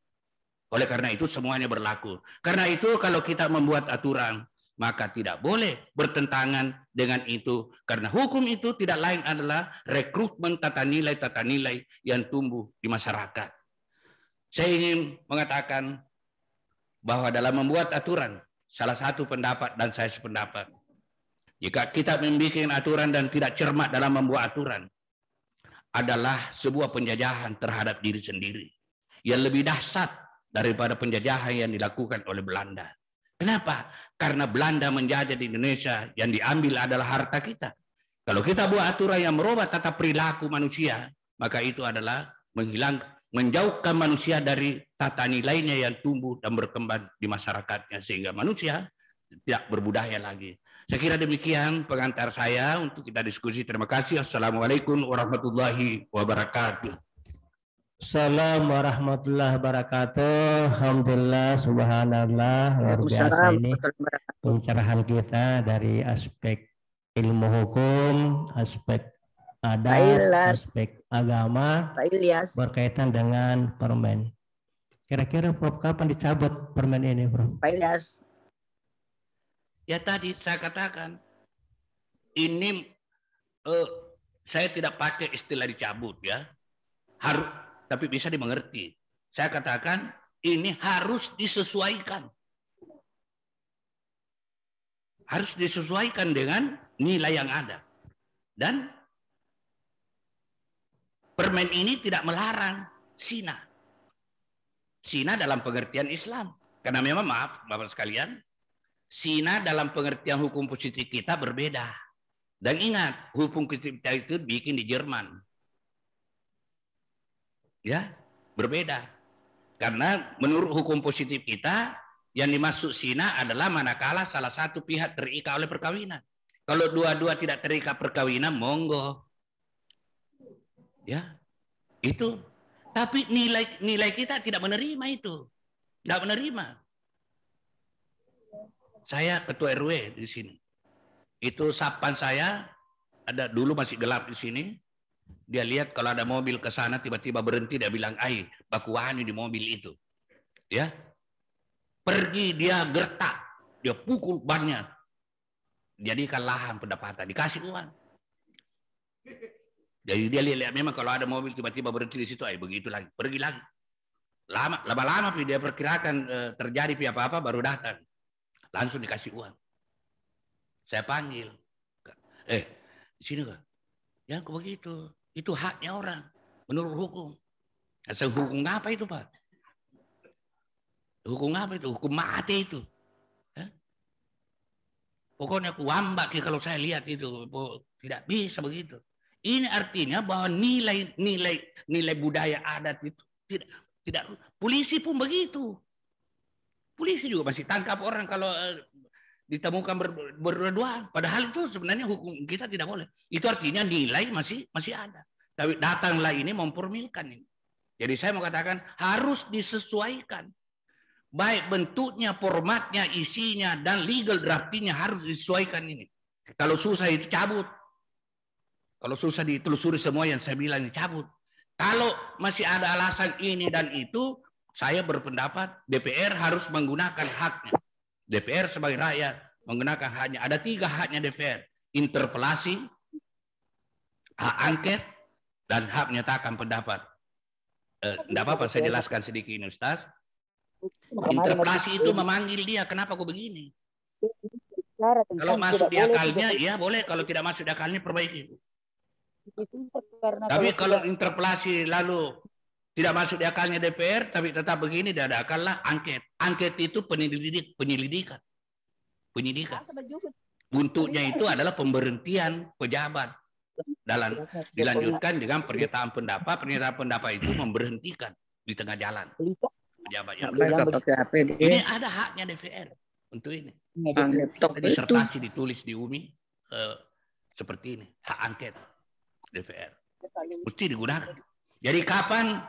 Oleh karena itu semuanya berlaku. Karena itu kalau kita membuat aturan, maka tidak boleh bertentangan dengan itu. Karena hukum itu tidak lain adalah rekrutmen tata nilai yang tumbuh di masyarakat. Saya ingin mengatakan bahwa dalam membuat aturan, salah satu pendapat dan saya sependapat, jika kita membuat aturan dan tidak cermat dalam membuat aturan, adalah sebuah penjajahan terhadap diri sendiri yang lebih dahsyat daripada penjajahan yang dilakukan oleh Belanda. Kenapa? Karena Belanda menjajah di Indonesia, yang diambil adalah harta kita. Kalau kita buat aturan yang merubah tata perilaku manusia, maka itu adalah menjauhkan manusia dari tata nilainya yang tumbuh dan berkembang di masyarakatnya, sehingga manusia tidak berbudaya lagi. Saya kira demikian pengantar saya untuk kita diskusi. Terima kasih. Assalamualaikum warahmatullahi wabarakatuh. Assalamualaikum warahmatullahi wabarakatuh. Alhamdulillah, subhanallah, luar biasa ini pencerahan kita dari aspek ilmu hukum, aspek adat, aspek agama berkaitan dengan permen. Kira-kira Prof, kapan dicabut permen ini, Prof? Pak Ilyas. Ya tadi saya katakan, ini saya tidak pakai istilah dicabut ya, harus, tapi bisa dimengerti. Saya katakan ini harus disesuaikan, harus disesuaikan dengan nilai yang ada, dan permen ini tidak melarang zina. Zina dalam pengertian Islam. Karena memang maaf Bapak sekalian, zina dalam pengertian hukum positif kita berbeda. Dan ingat, hukum positif kita itu bikin di Jerman. Ya, berbeda. Karena menurut hukum positif kita, yang dimaksud zina adalah manakala salah satu pihak terikat oleh perkawinan. Kalau dua-dua tidak terikat perkawinan, monggo. Ya, itu. Tapi nilai kita tidak menerima itu. Tidak menerima. Saya ketua RW di sini. Itu sapan saya, ada dulu masih gelap di sini. Dia lihat kalau ada mobil ke sana tiba-tiba berhenti, dia bilang, "Ai, bakuani di mobil itu." Ya. Pergi dia gertak, dia pukul bannya. Jadikan lahan pendapatan, dikasih uang. Jadi dia lihat memang kalau ada mobil tiba-tiba berhenti di situ, begitu lagi, pergi lagi. Lama-lama dia perkirakan terjadi apa-apa baru datang. Langsung dikasih uang. Saya panggil. Di sini kan? Ya kok begitu. Itu haknya orang menurut hukum. Hukum apa itu, Pak? Hukum apa itu? Hukum mati itu. Pokoknya aku wambak kalau saya lihat itu. Tidak bisa begitu. Ini artinya bahwa nilai budaya adat itu tidak. Polisi pun begitu. Polisi juga masih tangkap orang kalau ditemukan berdua. Padahal itu sebenarnya hukum kita tidak boleh. Itu artinya nilai masih ada. Tapi datanglah ini memformilkan ini. Jadi saya mau katakan harus disesuaikan. Baik bentuknya, formatnya, isinya, dan legal draftingnya harus disesuaikan ini. Kalau susah itu cabut. Kalau susah ditelusuri semua yang saya bilang ini cabut. Kalau masih ada alasan ini dan itu, saya berpendapat DPR harus menggunakan haknya. DPR sebagai rakyat menggunakan haknya. Ada 3 haknya DPR. Interpelasi, hak angket, dan hak menyatakan pendapat. Tidak apa-apa saya jelaskan sedikit ini, Ustaz. Interpelasi itu memanggil dia, kenapa kok begini? Kalau masuk di akalnya, ya boleh. Kalau tidak masuk di akalnya, perbaiki. Tapi kalau interpelasi lalu tidak masuk di akalnya DPR, tapi tetap begini, tidak ada akal lah, angket. Angket itu penyelidikan. Bentuknya itu adalah pemberhentian pejabat. Dilanjutkan dengan pernyataan pendapat. Pernyataan pendapat itu memberhentikan di tengah jalan pejabat yang ini ada haknya DPR untuk ini. Disertasi ditulis di UMI seperti ini, hak angket DPR mesti digunakan. Jadi kapan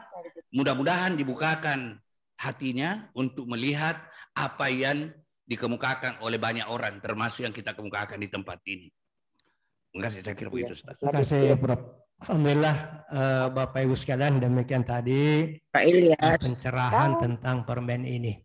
mudah-mudahan dibukakan hatinya untuk melihat apa yang dikemukakan oleh banyak orang, termasuk yang kita kemukakan di tempat ini. Terima kasih, saya kira begitu, Ustaz. Terima kasih, Prof. Alhamdulillah, Bapak Ibu sekalian, demikian tadi Pak Ilyas. pencerahan tentang permen ini.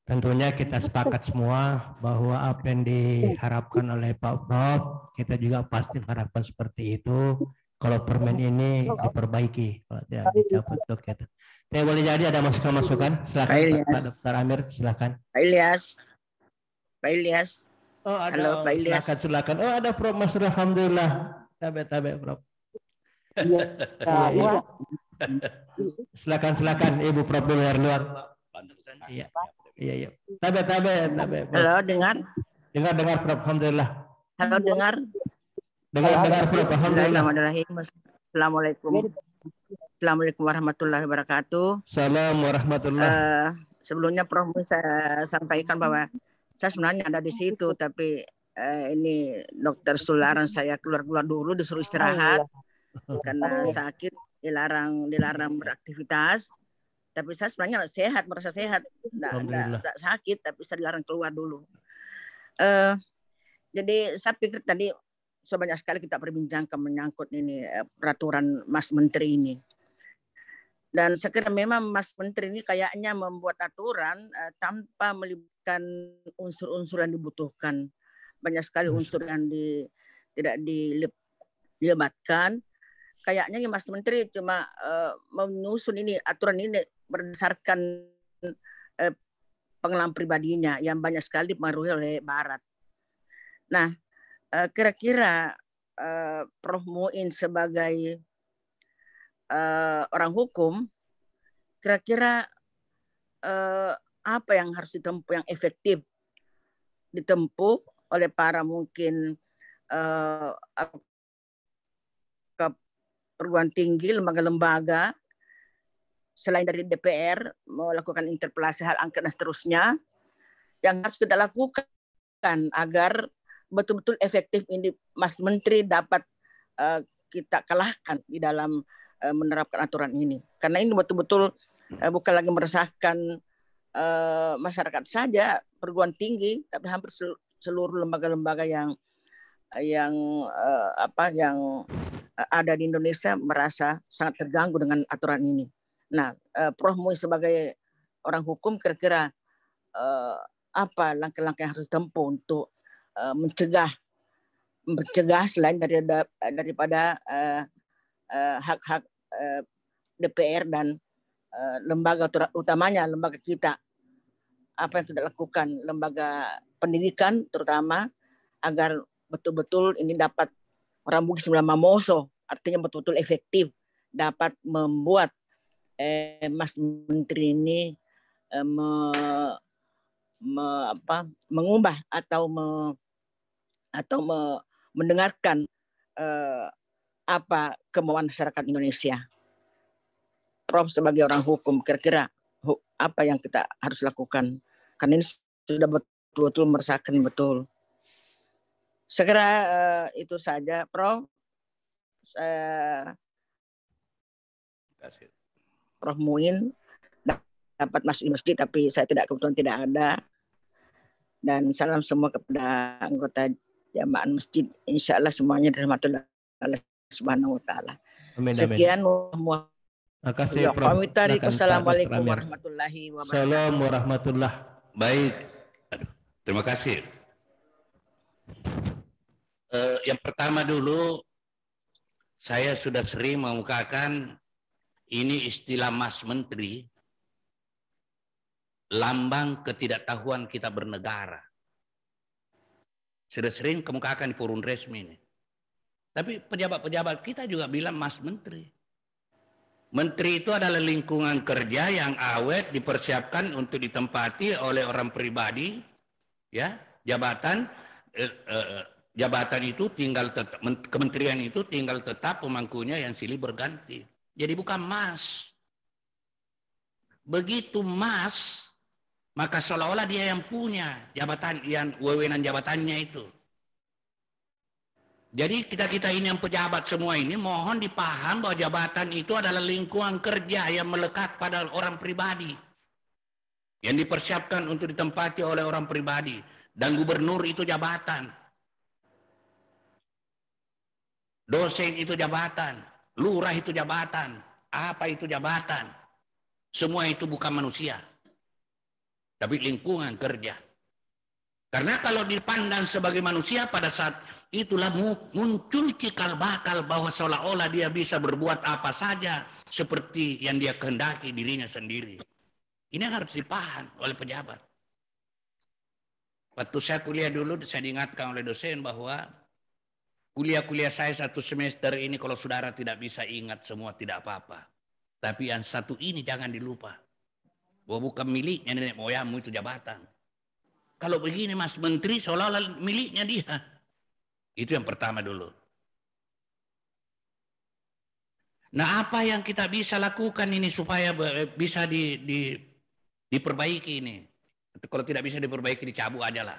Tentunya kita sepakat semua bahwa apa yang diharapkan oleh Pak Prof, kita juga pasti harapkan seperti itu. Kalau permen ini diperbaiki, kalau tidak dicabut dok gitu. Saya boleh jadi ada masukan-masukan? Silakan Pak Dr. Amir, silakan. Pak Ilyas. Pak Ilyas. Oh ada, halo Pak Ilyas. Silakan. Oh ada Prof Masur, alhamdulillah. Tabe Prof. Iya. Silakan Ibu Prof dulu dari luar. Iya. Tabe. Halo, dengar Prof, alhamdulillah. Halo, dengar Prof, alhamdulillah. Assalamualaikum warahmatullahi wabarakatuh. Assalamualaikum warahmatullahi. Sebelumnya Prof saya sampaikan bahwa saya sebenarnya ada di situ, tapi ini dokter Sularan saya keluar dulu, disuruh istirahat karena sakit, dilarang beraktivitas. Tapi saya sebenarnya merasa sehat, tidak sakit, tapi saya dilarang keluar dulu. Jadi saya pikir tadi sebanyak sekali kita perbincangkan menyangkut ini peraturan Mas Menteri ini. Dan saya kira memang Mas Menteri ini kayaknya membuat aturan tanpa melibatkan unsur-unsur yang dibutuhkan. Banyak sekali unsur yang tidak dilibatkan. Kayaknya Mas Menteri cuma menyusun ini aturan ini berdasarkan pengalaman pribadinya yang banyak sekali dipengaruhi oleh Barat. Nah, kira-kira Prof Muin sebagai orang hukum, kira-kira apa yang harus ditempuh, yang efektif ditempuh oleh para mungkin perguruan tinggi, lembaga-lembaga selain dari DPR melakukan interpelasi hal angket dan seterusnya, yang harus kita lakukan agar betul-betul efektif ini Mas Menteri dapat kita kalahkan di dalam menerapkan aturan ini. Karena ini betul-betul bukan lagi meresahkan masyarakat saja, perguruan tinggi, tapi hampir seluruh lembaga-lembaga yang ada di Indonesia merasa sangat terganggu dengan aturan ini. Nah, Prof Muin sebagai orang hukum kira-kira apa langkah-langkah yang harus ditempuh untuk mencegah selain daripada hak-hak DPR dan lembaga utamanya lembaga kita, apa yang kita lakukan, lembaga pendidikan terutama, agar betul-betul ini dapat Rambu 9 Mamoso, artinya betul-betul efektif dapat membuat Mas Menteri ini mengubah atau mendengarkan apa kemauan masyarakat Indonesia. Prof sebagai orang hukum, kira-kira apa yang kita harus lakukan? Karena ini sudah betul-betul meresahkan betul. Segera itu saja, Prof. Prof Muin dapat masuk di masjid, tapi saya kebetulan tidak ada. Dan salam semua kepada anggota jamaah masjid. Insya Allah semuanya dirahmati Allah Subhanahu Wa Taala. Sekian. Terima kasih, Prof. Assalamualaikum warahmatullahi wabarakatuh. Assalamualaikum warahmatullahi. Baik. Terima kasih. Yang pertama dulu, saya sudah sering mengukakan ini istilah Mas Menteri, lambang ketidaktahuan kita bernegara. Sudah sering kemukakan di forum resmi ini. Tapi pejabat-pejabat kita juga bilang Mas Menteri. Menteri itu adalah lingkungan kerja yang awet, dipersiapkan untuk ditempati oleh orang pribadi, ya. Jabatan itu tinggal tetap, kementerian itu tinggal tetap pemangkunya yang silih berganti. Jadi bukan Mas. Begitu Mas, maka seolah-olah dia yang punya jabatan, yang wewenang jabatannya itu. Jadi kita ini yang pejabat semua ini mohon dipaham bahwa jabatan itu adalah lingkungan kerja yang melekat pada orang pribadi. yang dipersiapkan untuk ditempati oleh orang pribadi. Dan gubernur itu jabatan, dosen itu jabatan, lurah itu jabatan, apa itu jabatan. Semua itu bukan manusia, tapi lingkungan kerja. Karena kalau dipandang sebagai manusia, pada saat itulah muncul cikal bakal bahwa seolah-olah dia bisa berbuat apa saja seperti yang dia kehendaki dirinya sendiri. Ini harus dipaham oleh pejabat. Waktu saya kuliah dulu, saya diingatkan oleh dosen bahwa kuliah-kuliah saya 1 semester ini kalau saudara tidak bisa ingat semua tidak apa-apa. Tapi yang satu ini jangan dilupa. Bahwa bukan miliknya nenek moyangmu itu jabatan. Kalau begini Mas Menteri seolah-olah miliknya dia. Itu yang pertama dulu. Nah, apa yang kita bisa lakukan ini supaya bisa diperbaiki ini? Kalau tidak bisa diperbaiki, dicabut aja lah.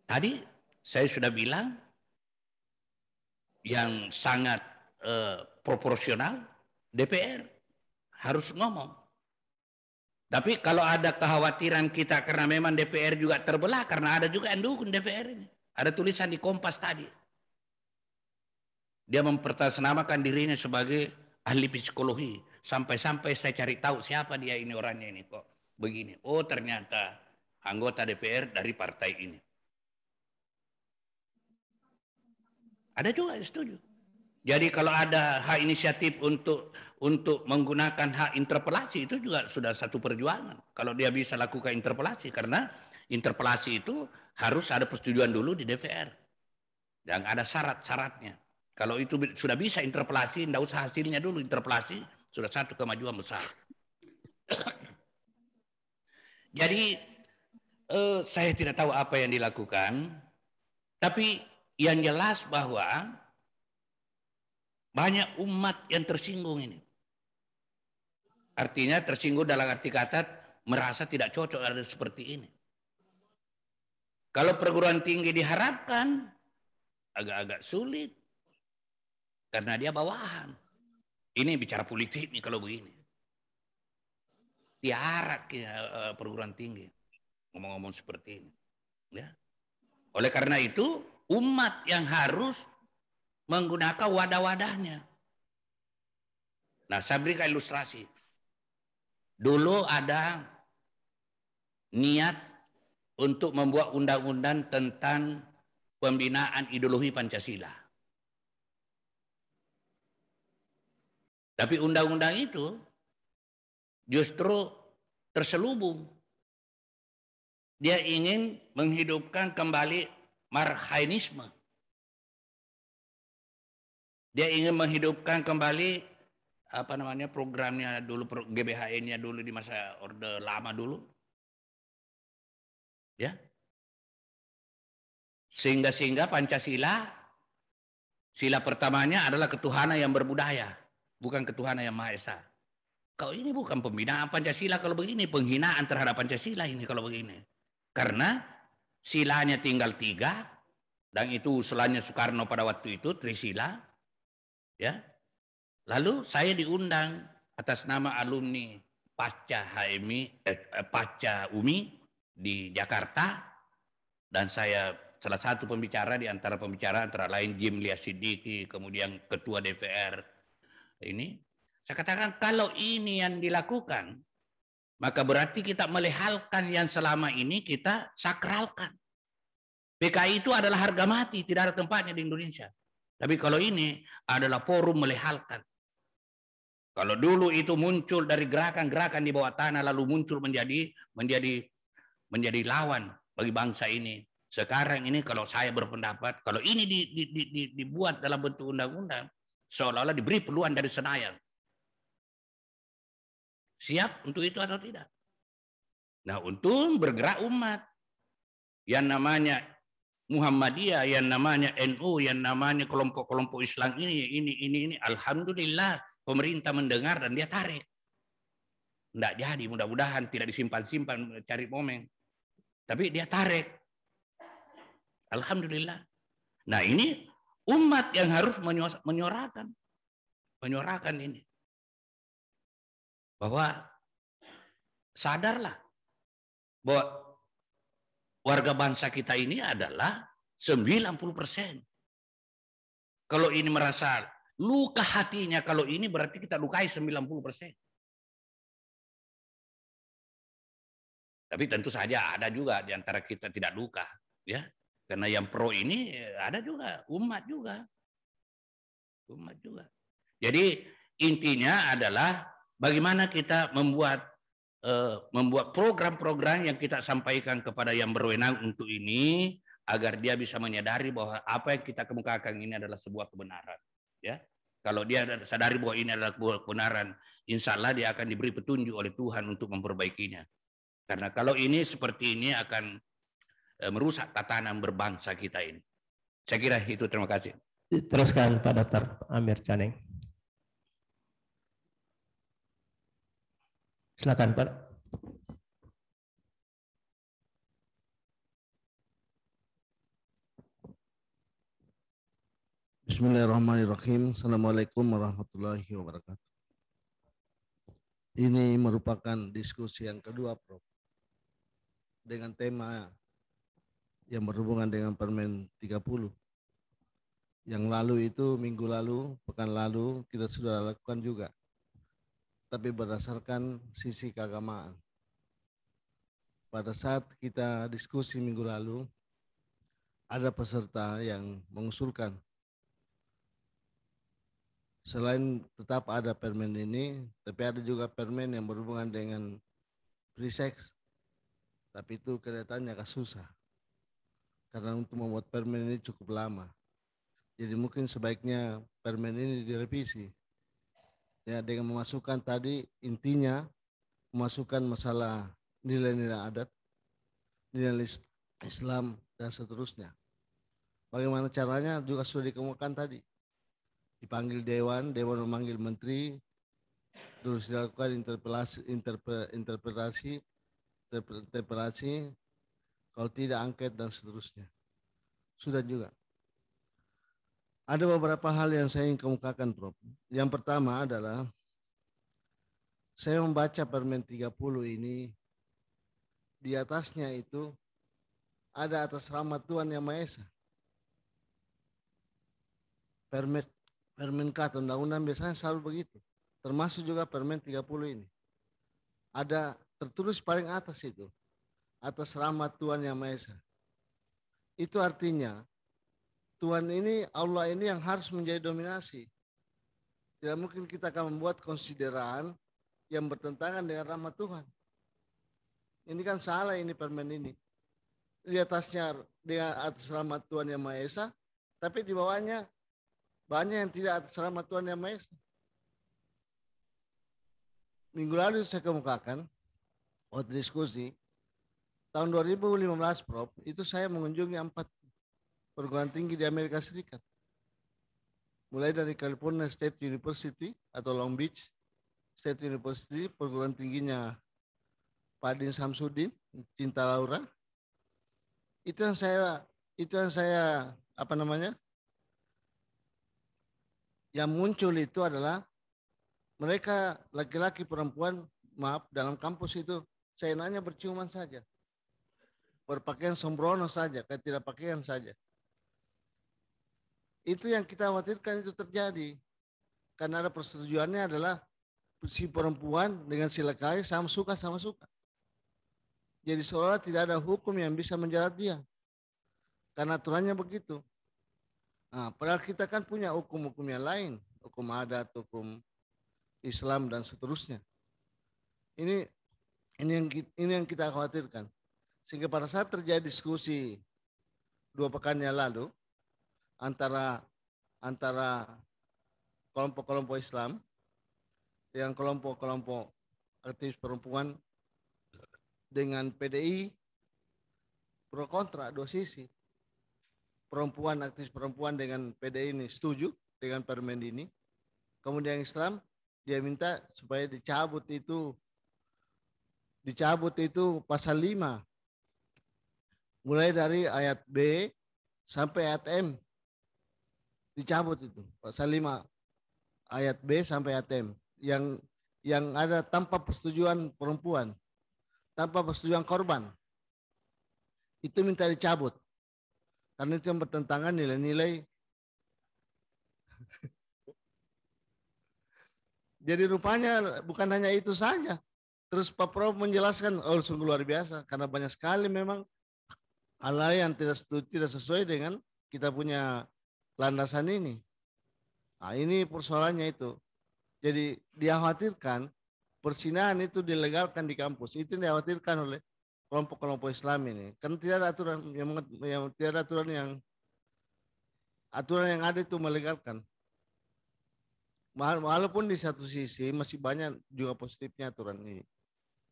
Tadi saya sudah bilang yang sangat proporsional, DPR harus ngomong. Tapi kalau ada kekhawatiran kita karena memang DPR juga terbelah, karena ada juga yang dukung DPR ini. Ada tulisan di Kompas tadi. Dia mempertasnamakan dirinya sebagai ahli psikologi. Sampai-sampai saya cari tahu siapa dia ini, orangnya ini kok begini. Oh, ternyata anggota DPR dari partai ini. Ada juga yang setuju. Jadi kalau ada hak inisiatif untuk menggunakan hak interpelasi, itu juga sudah satu perjuangan. Kalau dia bisa lakukan interpelasi, karena interpelasi itu harus ada persetujuan dulu di DPR. Dan ada syarat-syaratnya. Kalau itu sudah bisa interpelasi, tidak usah hasilnya dulu interpelasi, sudah satu kemajuan besar. Jadi saya tidak tahu apa yang dilakukan, tapi yang jelas bahwa banyak umat yang tersinggung ini. Artinya tersinggung dalam arti kata merasa tidak cocok ada seperti ini. Kalau perguruan tinggi diharapkan agak-agak sulit karena dia bawahan. Ini bicara politik nih kalau begini. Tiarak ya, perguruan tinggi ngomong-ngomong seperti ini. Ya. Oleh karena itu umat yang harus menggunakan wadah-wadahnya. Nah, saya berikan ilustrasi. Dulu ada niat untuk membuat undang-undang tentang pembinaan ideologi Pancasila. Tapi undang-undang itu justru terselubung. Dia ingin menghidupkan kembali Marxisme. Dia ingin menghidupkan kembali apa namanya programnya dulu, GBHN-nya dulu di masa Orde Lama dulu. Ya. Sehingga Pancasila, sila pertamanya adalah ketuhanan yang berbudaya, bukan ketuhanan yang Maha Esa. Kalau ini bukan pembinaan Pancasila kalau begini, penghinaan terhadap Pancasila ini kalau begini. Karena silanya tinggal 3, dan itu usulannya Soekarno pada waktu itu, Trisila. Ya. Lalu saya diundang atas nama alumni Pasca UMI di Jakarta, dan saya salah satu pembicara di antara pembicara antara lain Jim Liasidiki, kemudian ketua DPR ini. Saya katakan kalau ini yang dilakukan, maka berarti kita melehalkan yang selama ini kita sakralkan. PKI itu adalah harga mati, tidak ada tempatnya di Indonesia. Tapi kalau ini adalah forum melehalkan. Kalau dulu itu muncul dari gerakan-gerakan di bawah tanah, lalu muncul menjadi lawan bagi bangsa ini. Sekarang ini kalau saya berpendapat, kalau ini dibuat dalam bentuk undang-undang, seolah-olah diberi peluang dari Senayan. Siap untuk itu atau tidak? Nah, untung bergerak umat. Yang namanya Muhammadiyah, yang namanya NU, yang namanya kelompok-kelompok Islam ini. Alhamdulillah pemerintah mendengar dan dia tarik. Tidak jadi, mudah-mudahan tidak disimpan-simpan cari momen. Tapi dia tarik. Alhamdulillah. Nah, ini umat yang harus menyuarakan ini. bahwa sadarlah bahwa warga bangsa kita ini adalah 90%. Kalau ini merasa luka hatinya, kalau ini berarti kita lukai 90%. Tapi tentu saja ada juga di antara kita tidak luka, ya. Karena yang pro ini ada juga, umat juga. Jadi intinya adalah bagaimana kita membuat program-program yang kita sampaikan kepada yang berwenang untuk ini, agar dia bisa menyadari bahwa apa yang kita kemukakan ini adalah sebuah kebenaran. Ya, kalau dia sadari bahwa ini adalah sebuah kebenaran, insya Allah dia akan diberi petunjuk oleh Tuhan untuk memperbaikinya. Karena kalau ini seperti ini akan merusak tatanan berbangsa kita ini. Saya kira itu, terima kasih. Teruskan Pak Dr. Amir Caneng. Silakan Pak. Bismillahirrahmanirrahim. Assalamualaikum warahmatullahi wabarakatuh. Ini merupakan diskusi yang kedua, Prof. Dengan tema yang berhubungan dengan Permen 30. Yang lalu itu minggu lalu, pekan lalu kita sudah lakukan juga. Tapi berdasarkan sisi keagamaan. Pada saat kita diskusi minggu lalu, ada peserta yang mengusulkan selain tetap ada permen ini, tapi ada juga permen yang berhubungan dengan free sex. Tapi itu kelihatannya agak susah. Karena untuk membuat permen ini cukup lama. Jadi mungkin sebaiknya permen ini direvisi. Ya, dengan memasukkan tadi intinya memasukkan masalah nilai-nilai adat, nilai Islam dan seterusnya. Bagaimana caranya juga sudah dikemukakan tadi. Dipanggil dewan memanggil menteri, terus dilakukan interpelasi, kalau tidak angket dan seterusnya. Sudah juga. Ada beberapa hal yang saya ingin kemukakan, Prof. Yang pertama adalah saya membaca Permen 30 ini, di atasnya itu ada atas rahmat Tuhan Yang Maha Esa. Permen kata undang-undang biasanya selalu begitu. Termasuk juga Permen 30 ini. Ada tertulis paling atas itu. Atas rahmat Tuhan Yang Maha Esa. Itu artinya Tuhan ini, Allah ini yang harus menjadi dominasi. Tidak mungkin kita akan membuat konsideran yang bertentangan dengan rahmat Tuhan. Ini kan salah ini permen ini. Di atasnya dengan atas rahmat Tuhan Yang Maha Esa, tapi di bawahnya banyak yang tidak atas rahmat Tuhan Yang Maha Esa. Minggu lalu saya kemukakan waktu diskusi tahun 2015, Prof, itu saya mengunjungi 4 perguruan tinggi di Amerika Serikat. Mulai dari California State University atau Long Beach State University, perguruan tingginya Pak Din Samsudin, Cinta Laura. Itu yang saya yang muncul itu adalah mereka laki-laki perempuan, maaf, dalam kampus itu saya nanya berciuman saja. Berpakaian sembrono saja, kayak tidak pakaian saja. Itu yang kita khawatirkan itu terjadi. Karena ada persetujuannya adalah si perempuan dengan si laki-laki sama suka. Jadi seolah tidak ada hukum yang bisa menjerat dia. Karena aturannya begitu. Nah, padahal kita kan punya hukum-hukum yang lain. Hukum adat, hukum Islam dan seterusnya. Ini yang kita khawatirkan. Sehingga pada saat terjadi diskusi 2 pekan yang lalu, antara kelompok-kelompok Islam dengan kelompok-kelompok aktivis perempuan dengan PDI pro kontra 2 sisi. Perempuan, aktivis perempuan dengan PDI ini setuju dengan permen ini. Kemudian Islam dia minta supaya dicabut itu pasal 5. Mulai dari ayat B sampai ayat M. Dicabut itu pasal 5 ayat B sampai ayat M. Yang yang ada tanpa persetujuan perempuan, tanpa persetujuan korban, itu minta dicabut. Karena itu yang bertentangan nilai-nilai. Jadi rupanya bukan hanya itu saja. Terus Pak Prof menjelaskan, oh sungguh luar biasa. Karena banyak sekali memang hal yang tidak sesuai dengan kita punya landasan ini. Nah ini persoalannya itu. Jadi dikhawatirkan persinahan itu dilegalkan di kampus. Itu dikhawatirkan oleh kelompok-kelompok Islam ini. Karena tidak ada aturan tidak ada aturan yang ada itu melegalkan. Walaupun di satu sisi masih banyak juga positifnya aturan ini.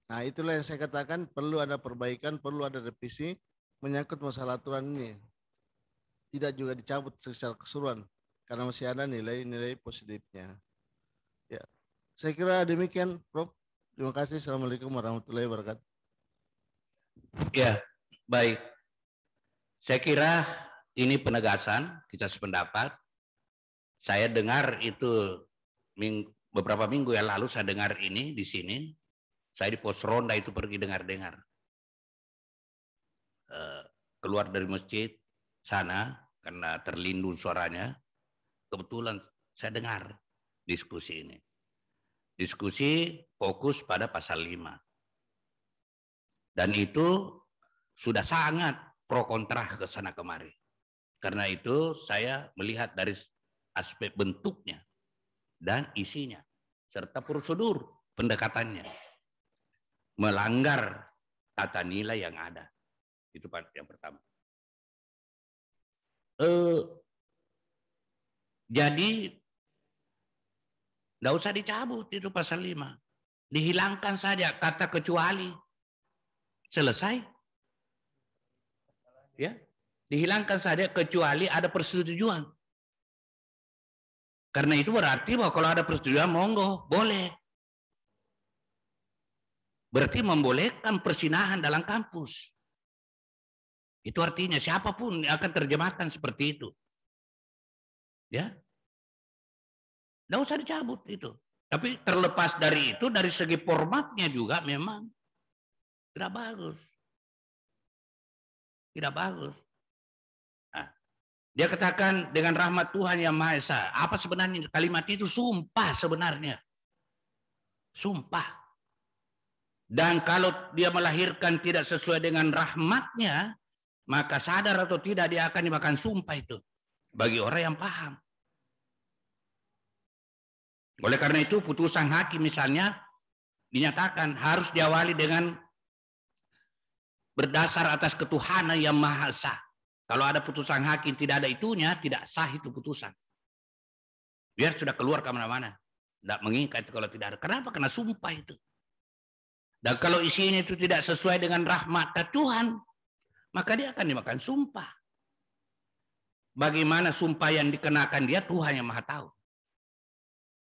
Nah itulah yang saya katakan perlu ada perbaikan, perlu ada revisi menyangkut masalah aturan ini. Tidak juga dicabut secara keseluruhan karena masih ada nilai-nilai positifnya. Ya, saya kira demikian, Prof. Terima kasih. Assalamualaikum warahmatullahi wabarakatuh. Ya, baik. Saya kira ini penegasan, kita sependapat. Saya dengar itu beberapa minggu yang lalu saya dengar ini di sini. Saya di pos ronda itu pergi dengar-dengar. Keluar dari masjid sana karena terlindung suaranya. Kebetulan saya dengar diskusi ini. Diskusi fokus pada pasal 5. Dan itu sudah sangat pro kontra ke sana kemari. Karena itu saya melihat dari aspek bentuknya dan isinya serta prosedur pendekatannya melanggar tata nilai yang ada. Itu yang pertama. Jadi tidak usah dicabut itu pasal 5. Dihilangkan saja kata kecuali. Selesai. Ya, dihilangkan saja kecuali ada persetujuan. Karena itu berarti bahwa kalau ada persetujuan monggo, boleh. Berarti membolehkan persinahan dalam kampus. Itu artinya siapapun akan terjemahkan seperti itu. Ya. Nggak usah dicabut itu. Tapi terlepas dari itu, dari segi formatnya juga memang tidak bagus. Tidak bagus. Nah, dia katakan dengan rahmat Tuhan yang Maha Esa. Apa sebenarnya kalimat itu? Sumpah sebenarnya. Sumpah. Dan kalau dia melahirkan tidak sesuai dengan rahmatnya, maka sadar atau tidak dia akan dimakan sumpah itu. Bagi orang yang paham. Oleh karena itu putusan hakim misalnya dinyatakan harus diawali dengan berdasar atas ketuhanan yang maha esa. Kalau ada putusan hakim tidak ada itunya, tidak sah itu putusan. Biar sudah keluar kemana-mana. Tidak mengikat kalau tidak ada. Kenapa? Karena sumpah itu. Dan kalau isinya itu tidak sesuai dengan rahmat Tuhan, maka dia akan dimakan sumpah. Bagaimana sumpah yang dikenakan dia, Tuhan yang maha tahu.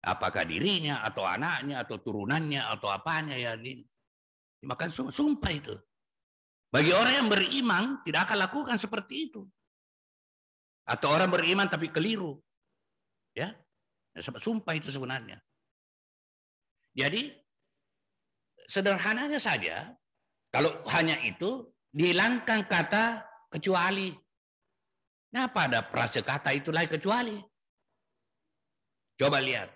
Apakah dirinya, atau anaknya, atau turunannya, atau apanya ya dimakan sumpah itu. Bagi orang yang beriman tidak akan lakukan seperti itu. Atau orang beriman tapi keliru. Ya. Sumpah itu sebenarnya. Jadi sederhananya saja kalau hanya itu dihilangkan kata kecuali. Kenapa ada frase kata itu lagi kecuali? Coba lihat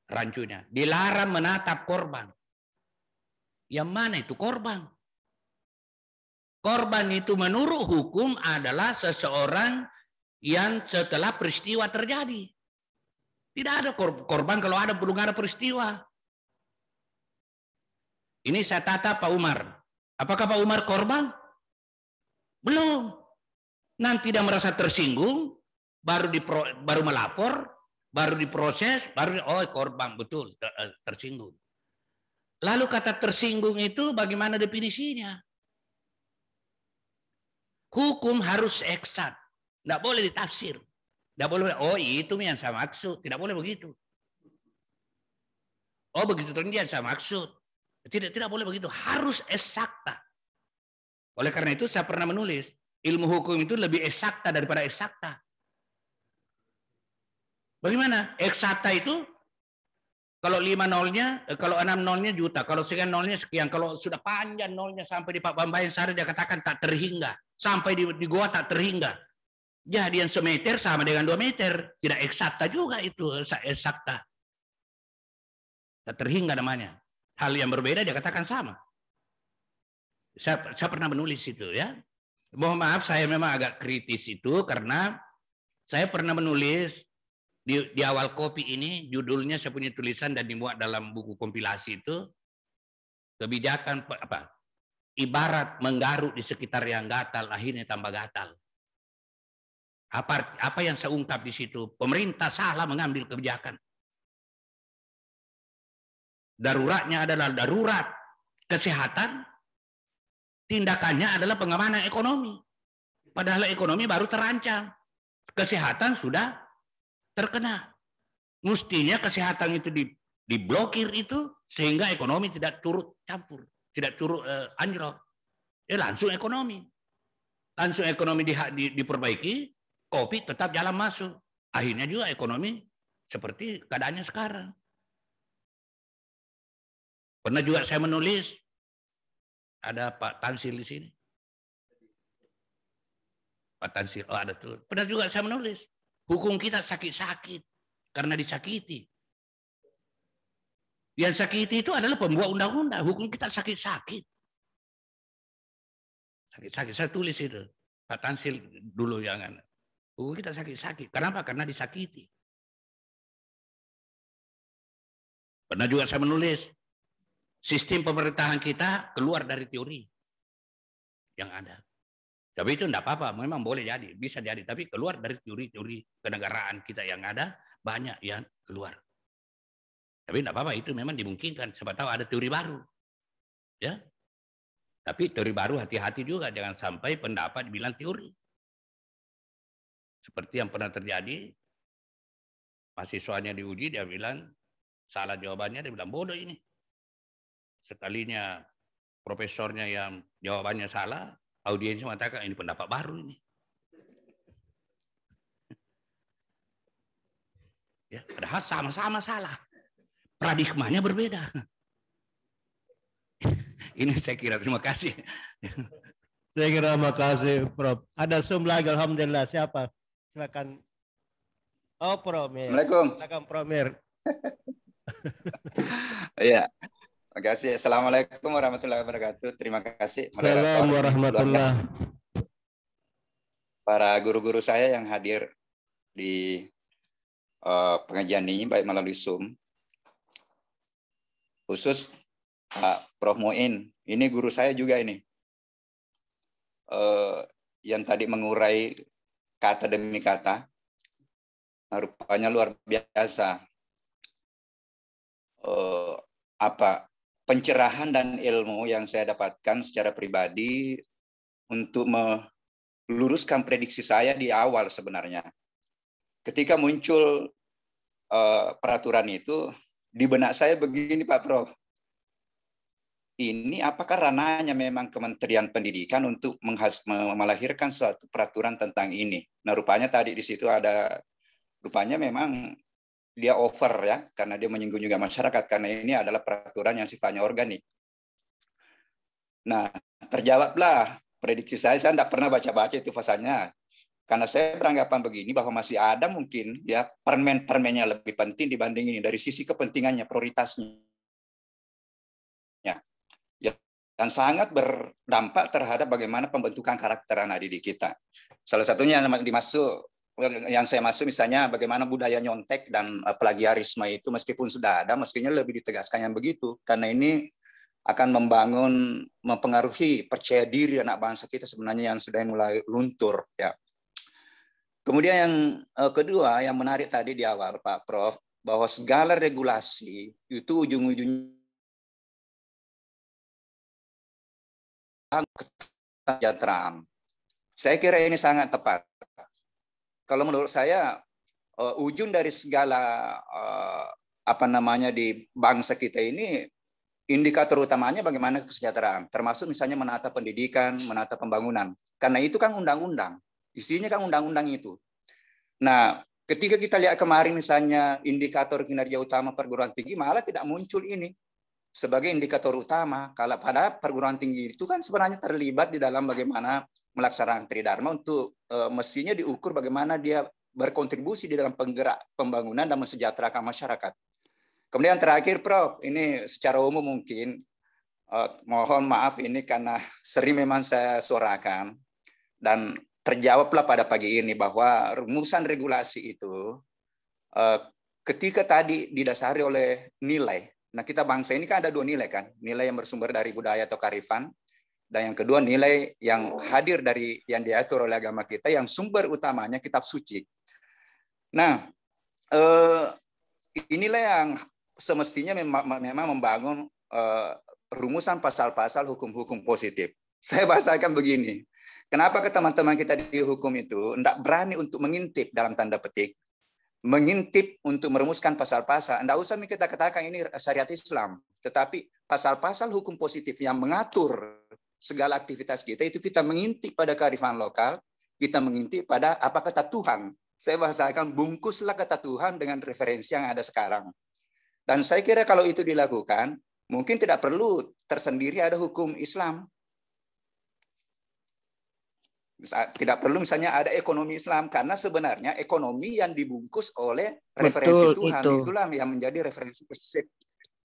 rancunya. Dilarang menatap korban. Yang mana itu korban? Korban itu menurut hukum adalah seseorang yang setelah peristiwa terjadi. Tidak ada korban kalau belum ada peristiwa. Ini saya tata Pak Umar. Apakah Pak Umar korban? Belum. Nanti dia merasa tersinggung, baru melapor, baru diproses, baru korban betul tersinggung. Lalu kata tersinggung itu bagaimana definisinya? Hukum harus eksak, tidak boleh ditafsir, tidak boleh. Oh itu yang saya maksud, tidak boleh begitu. Oh begitu terjadi yang saya maksud, tidak boleh begitu, harus eksakta. Oleh karena itu saya pernah menulis ilmu hukum itu lebih eksakta daripada eksakta. Bagaimana? Eksakta itu Kalau 5 nolnya, kalau 6 nolnya juta, kalau sekian nolnya sekian, kalau sudah panjang nolnya sampai di Pak Bambayan Sari dia katakan tak terhingga, sampai di goa tak terhingga. Jadi yang semeter sama dengan 2 meter, tidak eksakta juga itu, eksakta. Tak terhingga namanya. Hal yang berbeda dia katakan sama. Saya pernah menulis itu ya. Mohon maaf saya memang agak kritis itu karena saya pernah menulis di awal kopi ini, judulnya saya punya tulisan dan dimuat dalam buku kompilasi itu, kebijakan apa? Ibarat menggaruk di sekitar yang gatal, akhirnya tambah gatal. Apa yang saya ungkap di situ? Pemerintah salah mengambil kebijakan. Daruratnya adalah darurat kesehatan, tindakannya adalah pengamanan ekonomi. Padahal ekonomi baru terancam. Kesehatan sudah terkena. Mestinya kesehatan itu diblokir itu sehingga ekonomi tidak turut campur, tidak turut anjlok. Langsung ekonomi. Langsung ekonomi diperbaiki, kopi tetap jalan masuk. Akhirnya juga ekonomi seperti keadaannya sekarang. Pernah juga saya menulis, ada Pak Tansil di sini. Pak Tansil, oh ada tuh. Pernah juga saya menulis, hukum kita sakit-sakit karena disakiti. Yang sakiti itu adalah pembuat undang-undang. Hukum kita sakit-sakit. Sakit-sakit. Saya tulis itu. Pak Tansil dulu jangan. Hukum kita sakit-sakit. Kenapa? Karena disakiti. Pernah juga saya menulis, sistem pemerintahan kita keluar dari teori yang ada. Tapi itu tidak apa-apa, memang boleh jadi, bisa jadi. Tapi keluar dari teori-teori kenegaraan kita yang ada, banyak yang keluar. Tapi tidak apa-apa, itu memang dimungkinkan. Siapa tahu ada teori baru. Ya. Tapi teori baru hati-hati juga, jangan sampai pendapat dibilang teori. Seperti yang pernah terjadi, mahasiswanya diuji, dia bilang, salah jawabannya, dia bilang, bodoh ini. Sekalinya profesornya yang jawabannya salah, audiens mengatakan ini pendapat baru ini. Ya, padahal sama-sama salah. Paradigmanya berbeda. Ini saya kira, terima kasih. Saya kira makasih, Prof. Ada Zoom lagi, alhamdulillah. Siapa? Silakan. Oh, Prof. Assalamualaikum. Silakan, Prof. Mir. Iya. Terima kasih. Assalamualaikum warahmatullahi wabarakatuh. Terima kasih. Assalamualaikum warahmatullahi. Para guru-guru saya yang hadir di pengajian ini, baik melalui Zoom. Khusus Pak Prof. Muin. Ini guru saya juga ini. Yang tadi mengurai kata demi kata. Rupanya luar biasa. Pencerahan dan ilmu yang saya dapatkan secara pribadi untuk meluruskan prediksi saya di awal sebenarnya. Ketika muncul peraturan itu, di benak saya begini Pak Prof. Ini apakah ranahnya memang Kementerian Pendidikan untuk melahirkan suatu peraturan tentang ini? Nah rupanya tadi di situ ada, rupanya memang dia over ya, karena dia menyinggung juga masyarakat, karena ini adalah peraturan yang sifatnya organik. Nah, terjawablah prediksi saya tidak pernah baca-baca itu pasalnya. Karena saya beranggapan begini, bahwa masih ada mungkin ya permen-permennya lebih penting dibanding ini, dari sisi kepentingannya, prioritasnya. Ya, dan sangat berdampak terhadap bagaimana pembentukan karakter anak didik kita. Salah satunya yang saya masuk misalnya bagaimana budaya nyontek dan plagiarisme itu meskipun sudah ada, mestinya lebih ditegaskan yang begitu, karena ini akan mempengaruhi percaya diri anak bangsa kita sebenarnya yang sudah mulai luntur ya. Kemudian yang kedua yang menarik tadi di awal Pak Prof, bahwa segala regulasi itu ujung-ujungnya kesejahteraan. Saya kira ini sangat tepat. Kalau menurut saya ujung dari segala di bangsa kita ini, indikator utamanya bagaimana kesejahteraan, termasuk misalnya menata pendidikan, menata pembangunan. Karena itu kan undang-undang, isinya kan undang-undang itu. Nah, Ketika kita lihat kemarin misalnya indikator kinerja utama perguruan tinggi malah tidak muncul ini sebagai indikator utama. Kalau pada perguruan tinggi itu kan sebenarnya terlibat di dalam bagaimana melaksanakan Tridharma untuk mestinya diukur bagaimana dia berkontribusi di dalam penggerak pembangunan dan mensejahterakan masyarakat. Kemudian terakhir Prof, ini secara umum mungkin mohon maaf ini karena sering memang saya suarakan dan terjawablah pada pagi ini bahwa rumusan regulasi itu ketika tadi didasari oleh nilai. Nah, kita bangsa ini kan ada dua nilai kan, nilai yang bersumber dari budaya atau kearifan, dan yang kedua nilai yang hadir dari yang diatur oleh agama kita, yang sumber utamanya kitab suci. Nah, inilah yang semestinya memang membangun rumusan pasal-pasal hukum-hukum positif. Saya bahasakan begini, kenapa ke teman-teman kita di hukum itu tidak berani untuk mengintip dalam tanda petik, mengintip untuk merumuskan pasal-pasal. Tidak usah kita katakan ini syariat Islam, tetapi pasal-pasal hukum positif yang mengatur segala aktivitas kita itu kita mengintip pada kearifan lokal, kita mengintip pada apa kata Tuhan. Saya bahasakan bungkuslah kata Tuhan dengan referensi yang ada sekarang. Dan saya kira kalau itu dilakukan, mungkin tidak perlu tersendiri ada hukum Islam. Tidak perlu misalnya ada ekonomi Islam, karena sebenarnya ekonomi yang dibungkus oleh referensi Tuhan itulah yang menjadi referensi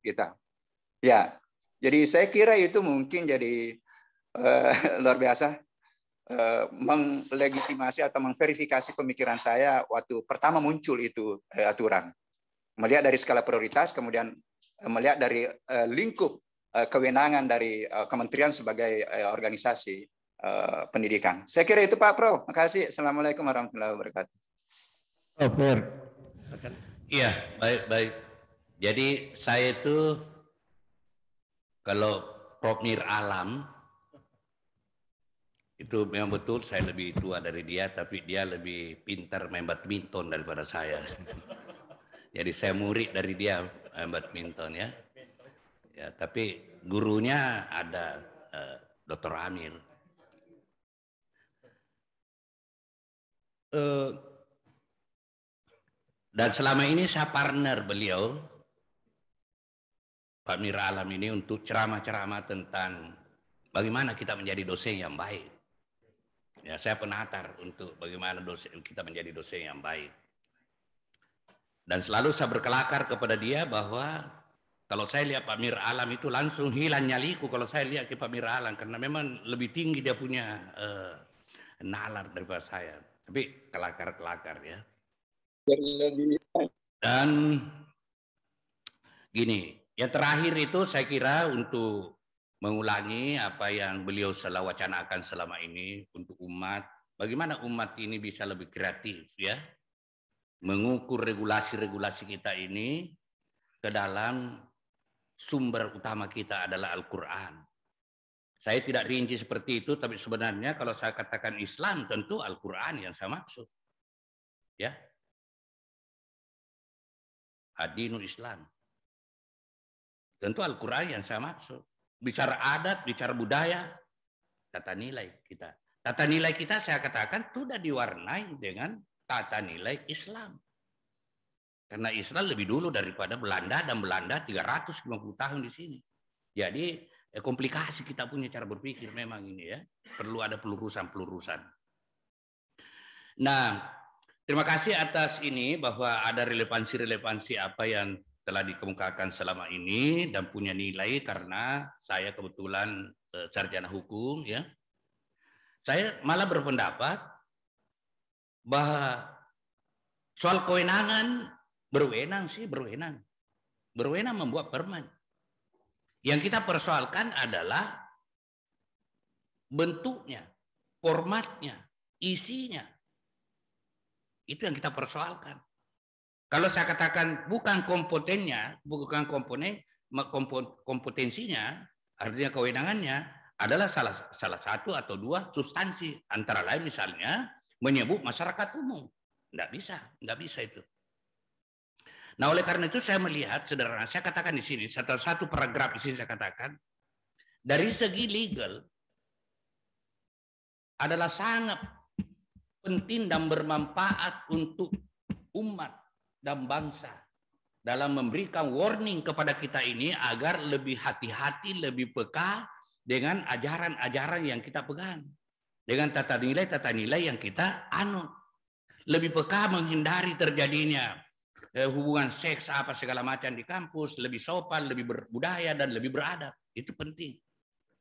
kita. Ya, jadi saya kira itu mungkin jadi luar biasa melegitimasi atau memverifikasi pemikiran saya waktu pertama muncul itu aturan. Melihat dari skala prioritas, kemudian melihat dari lingkup kewenangan dari kementerian sebagai organisasi pendidikan. Saya kira itu Pak Prof. Makasih. Assalamualaikum warahmatullahi wabarakatuh. Iya, baik. Jadi saya itu kalau Prof. Mir Alam itu memang betul saya lebih tua dari dia, tapi dia lebih pintar main badminton daripada saya. Jadi saya murid dari dia main badminton ya. Ya, tapi gurunya ada Dr. Amir. Dan selama ini saya partner beliau, Pak Mir Alam ini, untuk ceramah-ceramah tentang bagaimana kita menjadi dosen yang baik. Ya, saya penatar untuk bagaimana kita menjadi dosen yang baik. Dan selalu saya berkelakar kepada dia bahwa kalau saya lihat Pak Mir Alam itu langsung hilang nyaliku kalau saya lihat ke Pak Mir Alam, karena memang lebih tinggi dia punya nalar daripada saya. Tapi kelakar ya. Dan gini, yang terakhir itu saya kira untuk mengulangi apa yang beliau selalu wacanakan selama ini untuk umat, bagaimana umat ini bisa lebih kreatif ya, mengukur regulasi-regulasi kita ini ke dalam sumber utama kita adalah Al-Quran. Saya tidak rinci seperti itu, tapi sebenarnya kalau saya katakan Islam, tentu Al-Quran yang saya maksud. Ya. Adinul Islam. Tentu Al-Quran yang saya maksud. Bicara adat, bicara budaya, tata nilai kita. Tata nilai kita saya katakan sudah diwarnai dengan tata nilai Islam. Karena Islam lebih dulu daripada Belanda, dan Belanda 350 tahun di sini. Jadi komplikasi kita punya cara berpikir memang ini ya. Perlu ada pelurusan-pelurusan. Nah, terima kasih atas ini bahwa ada relevansi-relevansi apa yang telah dikemukakan selama ini dan punya nilai, karena saya kebetulan sarjana hukum ya. Saya malah berpendapat bahwa soal kewenangan berwenang sih berwenang. Berwenang membuat permen. Yang kita persoalkan adalah bentuknya, formatnya, isinya. Itu yang kita persoalkan. Kalau saya katakan bukan kompetennya, bukan kompetensinya, artinya kewenangannya adalah salah satu atau dua substansi. Antara lain misalnya menyebut masyarakat umum. Nggak bisa itu. Nah, oleh karena itu saya melihat, sederhana, saya katakan di sini, satu paragraf di sini saya katakan, dari segi legal adalah sangat penting dan bermanfaat untuk umat dan bangsa dalam memberikan warning kepada kita ini agar lebih hati-hati, lebih peka dengan ajaran-ajaran yang kita pegang, dengan tata nilai yang kita anut, lebih peka menghindari terjadinya hubungan seks apa segala macam di kampus, lebih sopan, lebih berbudaya dan lebih beradab. Itu penting,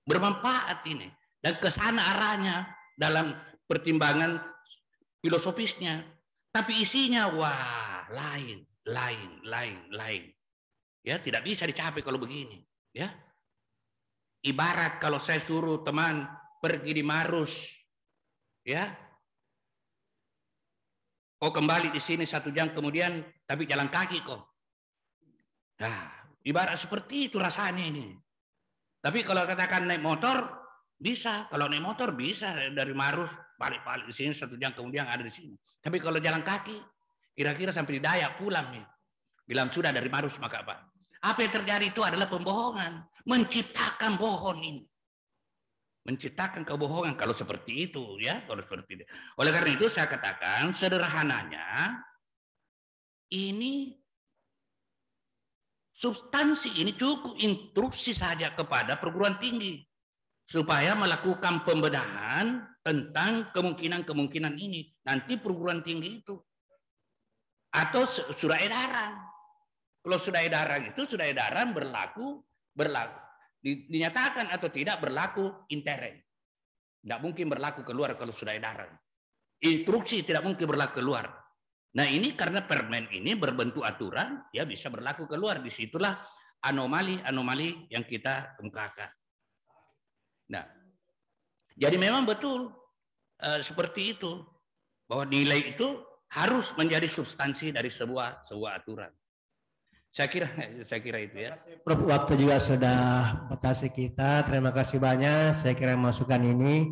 bermanfaat ini, dan ke sana arahnya dalam pertimbangan filosofisnya. Tapi isinya wah lain. Ya, tidak bisa dicapai kalau begini, ya. Ibarat kalau saya suruh teman pergi di Marus, ya. Kau kembali di sini 1 jam kemudian tapi jalan kaki kok. Nah, ibarat seperti itu rasanya ini. Tapi kalau katakan naik motor bisa, kalau naik motor bisa dari Marus balik-balik di sini 1 jam kemudian ada di sini. Tapi kalau jalan kaki kira-kira sampai di Dayak pulang nih. Bilang sudah dari Marus maka apa? Apa yang terjadi itu adalah pembohongan. Menciptakan bohong ini. Menciptakan kebohongan kalau seperti itu, ya. Kalau seperti itu. Oleh karena itu saya katakan sederhananya ini substansi ini cukup instruksi saja kepada perguruan tinggi supaya melakukan pembenahan tentang kemungkinan-kemungkinan ini. Nanti perguruan tinggi itu atau surat edaran. Kalau surat edaran itu surat edaran berlaku dinyatakan atau tidak berlaku intern. Tidak mungkin berlaku keluar kalau sudah edaran. Instruksi tidak mungkin berlaku keluar. Nah ini karena permen ini berbentuk aturan, ya bisa berlaku keluar. Disitulah anomali-anomali yang kita kemukakan. Nah, jadi memang betul seperti itu, bahwa nilai itu harus menjadi substansi dari sebuah aturan. Saya kira itu ya. Prof, waktu juga sudah batasi kita. Terima kasih banyak. Saya kira masukan ini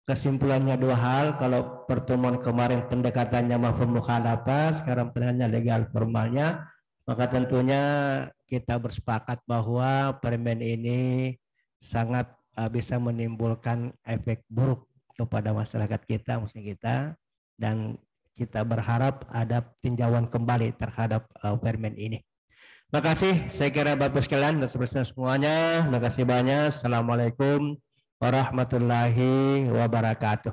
kesimpulannya 2 hal. Kalau pertemuan kemarin pendekatannya mafhum mukhalafah, sekarang pendekatannya legal formalnya, maka tentunya kita bersepakat bahwa permen ini sangat bisa menimbulkan efek buruk kepada masyarakat kita, musuh kita, dan kita berharap ada tinjauan kembali terhadap permen ini. Terima kasih, saya kira Bapak sekalian dan semuanya. Terima kasih banyak. Assalamualaikum warahmatullahi wabarakatuh.